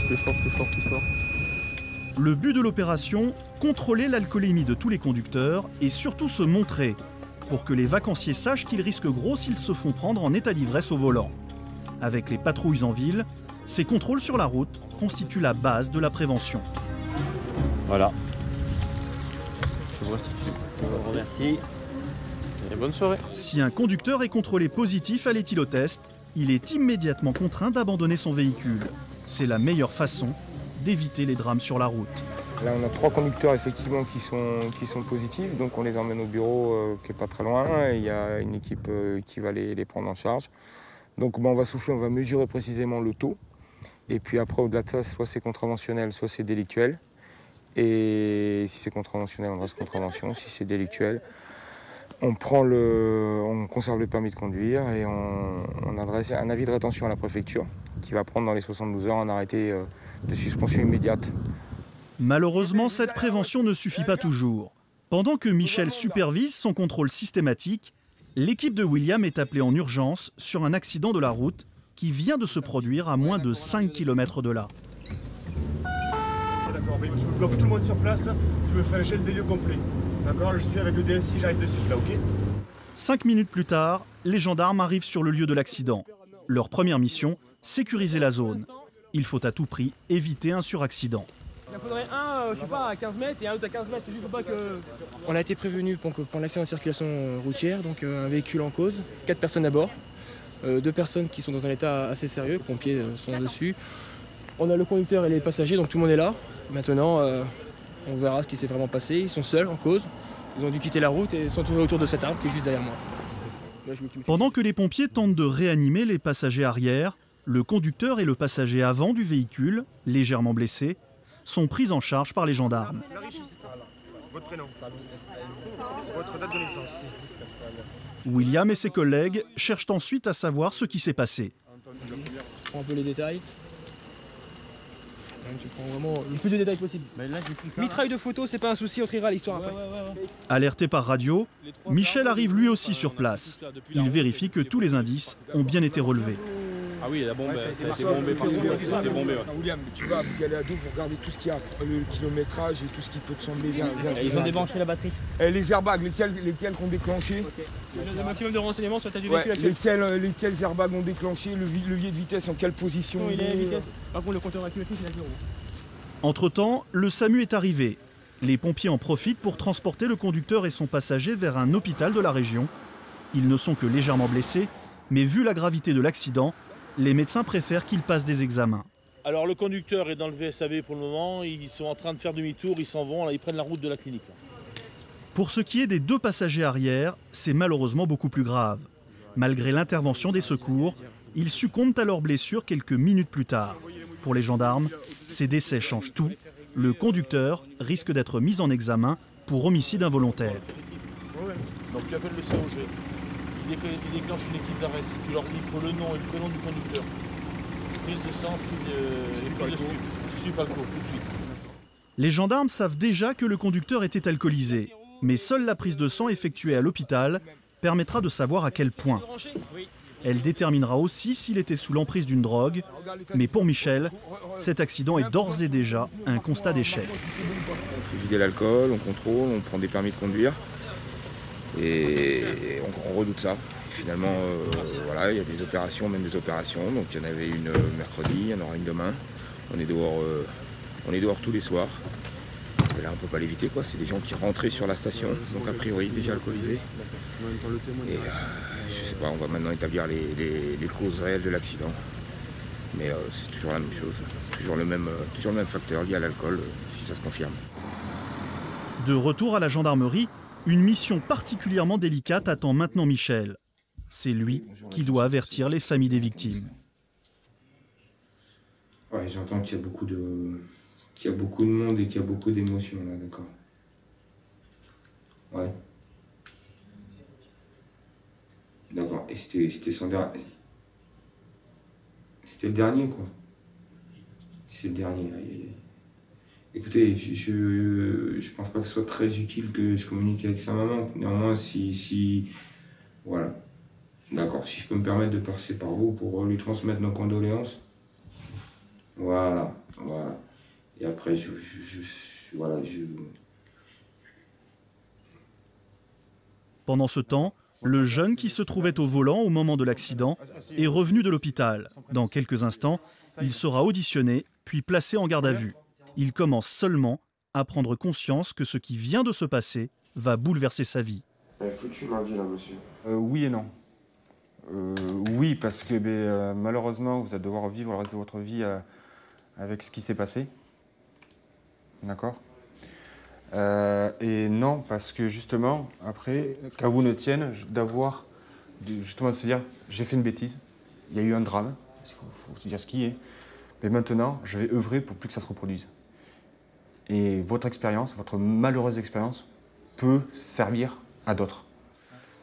Plus fort. Le but de l'opération, contrôler l'alcoolémie de tous les conducteurs et surtout se montrer, pour que les vacanciers sachent qu'ils risquent gros s'ils se font prendre en état d'ivresse au volant. Avec les patrouilles en ville, ces contrôles sur la route constituent la base de la prévention. Voilà. Je vous restitue. Je vous remercie. Et bonne soirée. Si un conducteur est contrôlé positif à l'éthylotest, il est immédiatement contraint d'abandonner son véhicule. C'est la meilleure façon d'éviter les drames sur la route. Là, on a 3 conducteurs effectivement qui sont positifs, donc on les emmène au bureau qui n'est pas très loin. Et il y a une équipe qui va les prendre en charge. Donc on va souffler, on va mesurer précisément le taux. Et puis après, au-delà de ça, soit c'est contraventionnel, soit c'est délictuel. Et si c'est contraventionnel, on reste contravention. Si c'est délictuel, on conserve le permis de conduire et on adresse un avis de rétention à la préfecture qui va prendre dans les 72 heures un arrêté de suspension immédiate. Malheureusement, cette prévention ne suffit pas toujours. Pendant que Michel supervise son contrôle systématique, l'équipe de William est appelée en urgence sur un accident de la route qui vient de se produire à moins de 5 km de là. D'accord, tu me bloques tout le monde sur place, tu me fais un gel des lieux complet. D'accord, je suis avec le DSI, j'arrive de suite là, ok? 5 minutes plus tard, les gendarmes arrivent sur le lieu de l'accident. Leur première mission, sécuriser la zone. Il faut à tout prix éviter un suraccident. Il en faudrait un, je sais pas, à 15 mètres et un autre à 15 mètres, c'est juste pour pas que... On a été prévenu pour l'accident de circulation routière, donc un véhicule en cause, 4 personnes à bord, 2 personnes qui sont dans un état assez sérieux, les pompiers sont dessus. On a le conducteur et les passagers, donc tout le monde est là. Maintenant, on verra ce qui s'est vraiment passé. Ils sont seuls en cause, ils ont dû quitter la route et sont trouvés autour de cet arbre qui est juste derrière moi. Pendant que les pompiers tentent de réanimer les passagers arrière, le conducteur et le passager avant du véhicule, légèrement blessés, sont pris en charge par les gendarmes. Votre prénom. Votre date de naissance. William et ses collègues cherchent ensuite à savoir ce qui s'est passé. Je prends un peu les détails. Tu prends vraiment le plus de détails possible. Mitraille de photos, c'est pas un souci, on triera l'histoire après. Alerté par radio, Michel arrive lui aussi sur place. Il vérifie que tous les indices ont bien été relevés. Ah oui, la bombe, ça a été bombé partout, ça a été bombé. William, tu vas, vous allez à dos, vous regardez tout ce qu'il y a, le kilométrage et tout ce qui peut te sembler bien. Ils ont débranché la batterie. Les airbags, lesquels ont déclenché? J'ai un maximum de renseignements sur l'état du véhicule actuel. Lesquels airbags ont déclenché, le levier de vitesse en quelle position? Il est à vitesse. Par contre, le compteur accusatif, il a 0. Entre-temps, le SAMU est arrivé. Les pompiers en profitent pour transporter le conducteur et son passager vers un hôpital de la région. Ils ne sont que légèrement blessés, mais vu la gravité de l'accident, les médecins préfèrent qu'ils passent des examens. Alors le conducteur est dans le VSAV pour le moment, ils sont en train de faire demi-tour, ils s'en vont, là, ils prennent la route de la clinique. Là. Pour ce qui est des 2 passagers arrière, c'est malheureusement beaucoup plus grave. Malgré l'intervention des secours, ils succombent à leurs blessures quelques minutes plus tard. Pour les gendarmes, ces décès changent tout. Le conducteur risque d'être mis en examen pour homicide involontaire. Donc tu appelles le COG. Il déclenche une équipe d'arrêt. Tu leur dis qu'il faut le nom et le prénom du conducteur. Prise de sang, prise de stup, alcool, tout de suite. Les gendarmes savent déjà que le conducteur était alcoolisé, mais seule la prise de sang effectuée à l'hôpital permettra de savoir à quel point. Elle déterminera aussi s'il était sous l'emprise d'une drogue, mais pour Michel, cet accident est d'ores et déjà un constat d'échec. On fait vider l'alcool, on contrôle, on prend des permis de conduire. Et on redoute ça. Et finalement, voilà, il y a des opérations, même des opérations. Donc il y en avait une mercredi, il y en aura une demain. On est dehors tous les soirs. Et là, on ne peut pas l'éviter, quoi. C'est des gens qui rentraient sur la station, donc a priori déjà alcoolisés. Et je sais pas, on va maintenant établir les causes réelles de l'accident. Mais c'est toujours la même chose, toujours le même facteur lié à l'alcool, si ça se confirme. De retour à la gendarmerie, une mission particulièrement délicate attend maintenant Michel. C'est lui qui doit avertir les familles des victimes. Ouais, j'entends qu'il y a beaucoup de monde et qu'il y a beaucoup d'émotions là, d'accord. Ouais. D'accord. Et c'était son dernier. C'était le dernier, quoi. C'est le dernier. Écoutez, je pense pas que ce soit très utile que je communique avec sa maman. Néanmoins, si voilà. D'accord, si je peux me permettre de passer par vous pour lui transmettre nos condoléances. Voilà. Et après, Pendant ce temps, le jeune qui se trouvait au volant au moment de l'accident est revenu de l'hôpital. Dans quelques instants, il sera auditionné, puis placé en garde à vue. Il commence seulement à prendre conscience que ce qui vient de se passer va bouleverser sa vie. Foutu ma vie là, monsieur. Oui et non. Oui, parce que malheureusement, vous allez devoir vivre le reste de votre vie avec ce qui s'est passé. D'accord. Et non, parce que justement, après, qu'à vous ne tienne, d'avoir, justement, de se dire, j'ai fait une bêtise, il y a eu un drame, il faut se dire ce qui est, mais maintenant, je vais œuvrer pour plus que ça se reproduise. Et votre expérience, votre malheureuse expérience, peut servir à d'autres.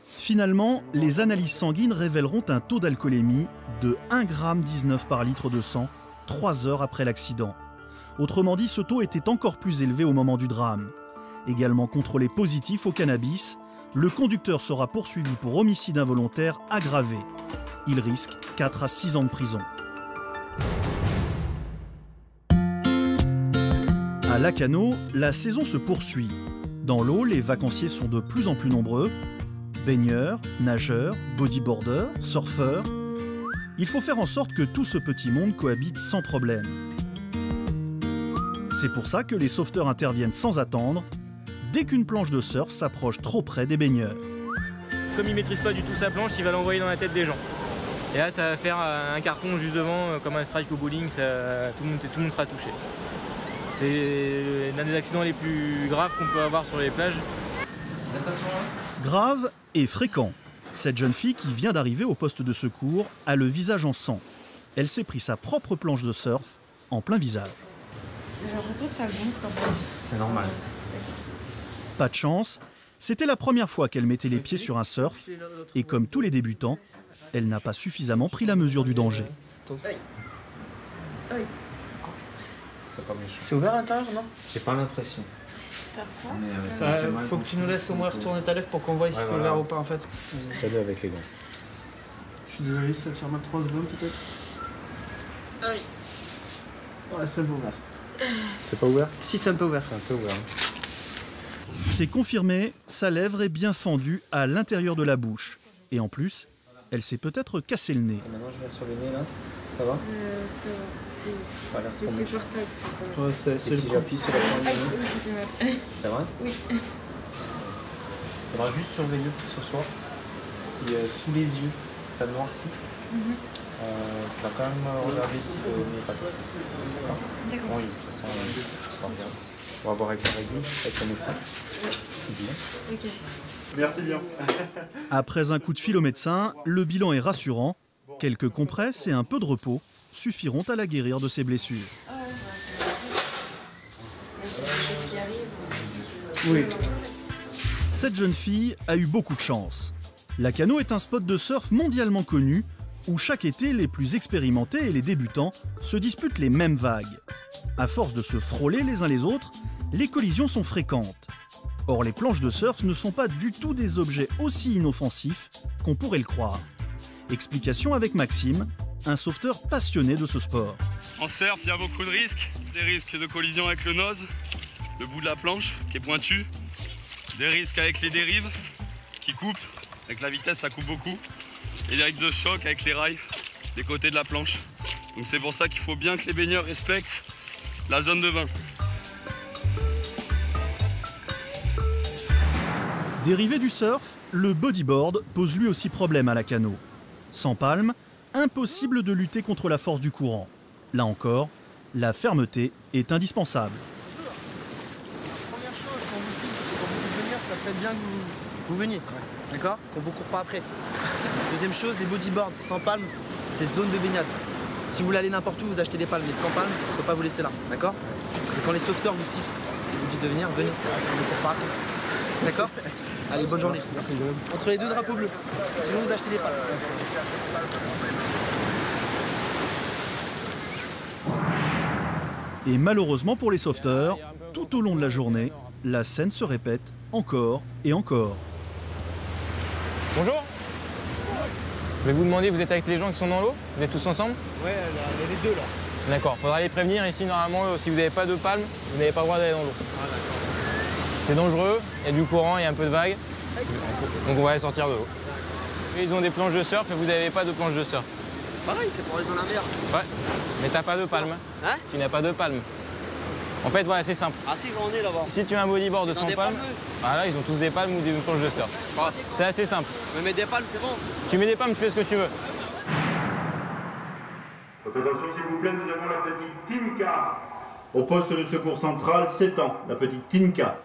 Finalement, les analyses sanguines révéleront un taux d'alcoolémie de 1,19 g par litre de sang 3 heures après l'accident. Autrement dit, ce taux était encore plus élevé au moment du drame. Également contrôlé positif au cannabis, le conducteur sera poursuivi pour homicide involontaire aggravé. Il risque 4 à 6 ans de prison. À Lacanau, la saison se poursuit. Dans l'eau, les vacanciers sont de plus en plus nombreux. Baigneurs, nageurs, bodyboarders, surfeurs. Il faut faire en sorte que tout ce petit monde cohabite sans problème. C'est pour ça que les sauveteurs interviennent sans attendre, dès qu'une planche de surf s'approche trop près des baigneurs. Comme il ne maîtrise pas du tout sa planche, il va l'envoyer dans la tête des gens. Et là, ça va faire un carton juste devant, comme un strike au bowling, tout le monde sera touché. C'est l'un des accidents les plus graves qu'on peut avoir sur les plages. Grave et fréquent. Cette jeune fille qui vient d'arriver au poste de secours a le visage en sang. Elle s'est pris sa propre planche de surf en plein visage. J'ai l'impression que ça gonfle en fait. C'est normal. Pas de chance, c'était la première fois qu'elle mettait les pieds sur un surf et comme tous les débutants, elle n'a pas suffisamment pris la mesure du danger. C'est ouvert à l'intérieur, non? J'ai pas l'impression. Faut que tu nous laisses au moins retourner ta lèvre pour qu'on voie si c'est ouvert ou pas en fait. Fais-le avec les gants. Je suis désolé, ça va faire mal 3 secondes peut-être. Ouais, c'est un peu ouvert. C'est pas ouvert? Si, c'est un peu ouvert. C'est un peu ouvert. C'est confirmé, sa lèvre est bien fendue à l'intérieur de la bouche. Et en plus, elle s'est peut-être cassé le nez. Et maintenant je vais sur le nez là, ça va? Ça va, Voilà, c'est supportable. Ouais, c'est et si j'appuie sur la pointe du nez? Oui, ça fait mal. C'est vrai? Oui. Il faudra juste surveiller ce soir. Si sous les yeux ça noircit, tu vas quand même regarder si le nez n'est pas cassé. D'accord. Oui, de toute façon, on va regarder. On va voir avec la règle, avec le médecin. Ok. Merci bien. Après un coup de fil au médecin, le bilan est rassurant. Quelques compresses et un peu de repos suffiront à la guérir de ses blessures. C'est des choses qui arrivent. Oui. Cette jeune fille a eu beaucoup de chance. Lacanau est un spot de surf mondialement connu où chaque été, les plus expérimentés et les débutants se disputent les mêmes vagues. À force de se frôler les uns les autres, les collisions sont fréquentes. Or, les planches de surf ne sont pas du tout des objets aussi inoffensifs qu'on pourrait le croire. Explication avec Maxime, un sauveteur passionné de ce sport. En surf, il y a beaucoup de risques. Des risques de collision avec le nose, le bout de la planche qui est pointu. Des risques avec les dérives qui coupent. Avec la vitesse, ça coupe beaucoup. Et des risques de choc avec les rails des côtés de la planche. Donc c'est pour ça qu'il faut bien que les baigneurs respectent la zone de bain. Dérivé du surf, le bodyboard pose lui aussi problème à Lacanau. Sans palme, impossible de lutter contre la force du courant. Là encore, la fermeté est indispensable. Première chose, quand vous cible, quand vous dites venir, ça serait bien que vous veniez, d'accord? Qu'on vous court pas après. Deuxième chose, les bodyboards sans palme, c'est zone de baignade. Si vous voulez aller n'importe où, vous achetez des palmes, mais sans palme, on ne peut pas vous laisser là, d'accord? Et quand les sauveteurs vous sifflent et vous dites de venir, venez, on ne court pas après. D'accord? Allez, bonne journée. Entre les deux drapeaux bleus, sinon vous achetez des palmes. Et malheureusement pour les sauveteurs, tout au long de la journée, la scène se répète encore et encore. Bonjour. Je vais vous demander, vous êtes avec les gens qui sont dans l'eau? Vous êtes tous ensemble? Ouais, il y a les deux là. D'accord, faudra les prévenir ici, normalement, si vous n'avez pas de palme, vous n'avez pas le droit d'aller dans l'eau. C'est dangereux, il y a du courant, il y a un peu de vague, donc on va les sortir de l'eau. Ils ont des planches de surf et vous n'avez pas de planche de surf. C'est pareil, c'est pour aller dans la mer. Ouais, mais t'as pas de palme. Hein? Tu n'as pas de palme. En fait, voilà, c'est simple. Ah si, j'en ai là-bas. Si tu as un bodyboard sans palme, voilà, ils ont tous des palmes ou des planches de surf. C'est assez simple. Je me mets des palmes, c'est bon. Tu mets des palmes, tu fais ce que tu veux. Attention s'il vous plaît, nous avons la petite Tinka. Au poste de secours central, 7 ans, la petite Tinka.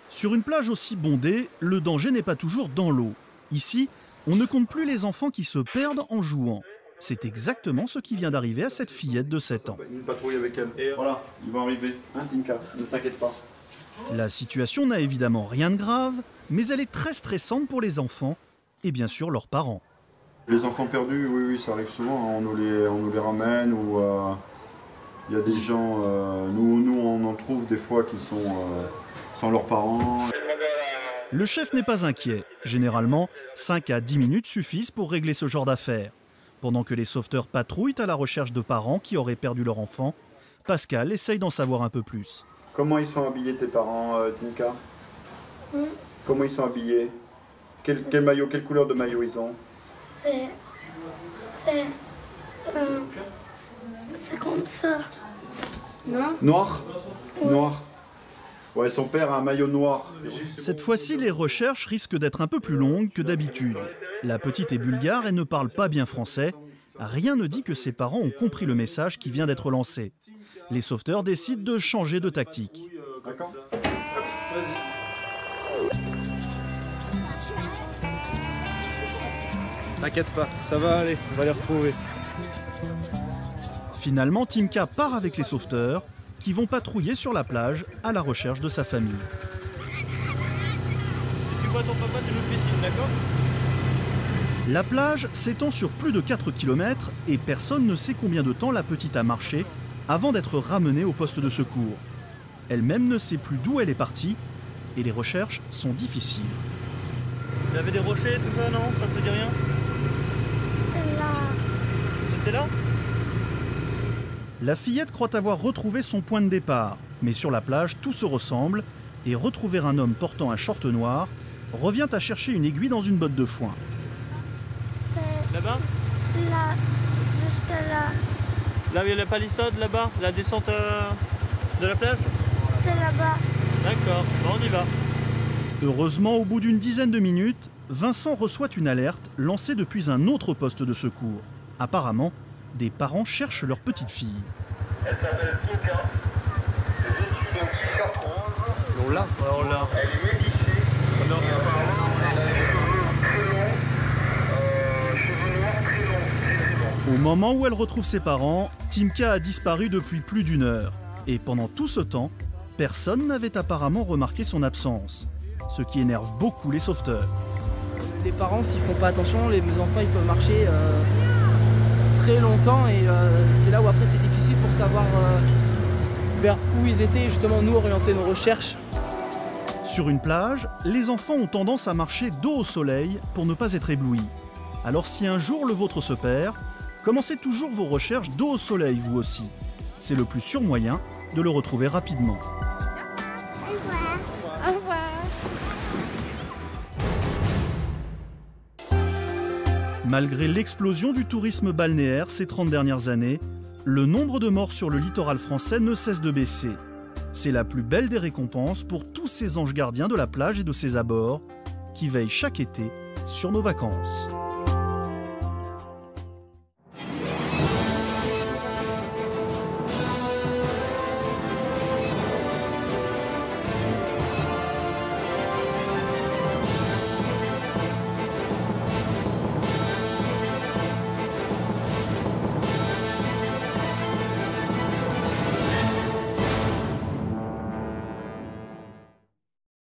Sur une plage aussi bondée, le danger n'est pas toujours dans l'eau. Ici, on ne compte plus les enfants qui se perdent en jouant. C'est exactement ce qui vient d'arriver à cette fillette de 7 ans. Une patrouille avec elle. Voilà, ils vont arriver. Hein, Tinka, ne t'inquiète pas. La situation n'a évidemment rien de grave, mais elle est très stressante pour les enfants et bien sûr leurs parents. Les enfants perdus, oui, ça arrive souvent. Hein. On nous les ramène ou il y a des gens, nous on en trouve des fois qui sont sans leurs parents. Le chef n'est pas inquiet. Généralement, 5 à 10 minutes suffisent pour régler ce genre d'affaires. Pendant que les sauveteurs patrouillent à la recherche de parents qui auraient perdu leur enfant, Pascal essaye d'en savoir un peu plus. Comment ils sont habillés tes parents, Tinka? Comment ils sont habillés? Quel maillot, quelle couleur de maillot ils ont? C'est comme ça. Non? Noir? Noir. Ouais, son père a un maillot noir. Cette fois-ci, les recherches risquent d'être un peu plus longues que d'habitude. La petite est bulgare et ne parle pas bien français. Rien ne dit que ses parents ont compris le message qui vient d'être lancé. Les sauveteurs décident de changer de tactique. D'accord. T'inquiète pas, ça va aller, on va les retrouver. Finalement, Tinka part avec les sauveteurs qui vont patrouiller sur la plage à la recherche de sa famille. vois ton papa, tu nous fais signe, d'accord? La plage s'étend sur plus de 4 km et personne ne sait combien de temps la petite a marché avant d'être ramenée au poste de secours. Elle-même ne sait plus d'où elle est partie et les recherches sont difficiles. Il y avait des rochers, tout ça, non? Ça ne te dit rien? C'est là. C'était là? La fillette croit avoir retrouvé son point de départ, mais sur la plage, tout se ressemble et retrouver un homme portant un short noir revient à chercher une aiguille dans une botte de foin. Là-bas? Là, juste là. Là où il y a la palissade, là-bas? La descente de la plage? C'est là-bas. D'accord, bon, on y va. Heureusement, au bout d'une dizaine de minutes, Vincent reçoit une alerte lancée depuis un autre poste de secours. Apparemment, des parents cherchent leur petite fille. Elle s'appelle Toka. Les études ont t-shirt rose. On l'a. On l'a. Elle est métissée. Apparemment, elle a les cheveux très longs. Cheveux noirs très longs. Au moment où elle retrouve ses parents, Timka a disparu depuis plus d'1 heure. Et pendant tout ce temps, personne n'avait apparemment remarqué son absence. Ce qui énerve beaucoup les sauveteurs. Les parents, s'ils font pas attention, les enfants ils peuvent marcher très longtemps et c'est là où après c'est difficile pour savoir vers où ils étaient et justement nous orienter nos recherches. Sur une plage, les enfants ont tendance à marcher dos au soleil pour ne pas être éblouis. Alors si un jour le vôtre se perd, commencez toujours vos recherches dos au soleil vous aussi. C'est le plus sûr moyen de le retrouver rapidement. Au revoir. Au revoir. Malgré l'explosion du tourisme balnéaire ces 30 dernières années, le nombre de morts sur le littoral français ne cesse de baisser. C'est la plus belle des récompenses pour tous ces anges gardiens de la plage et de ses abords qui veillent chaque été sur nos vacances.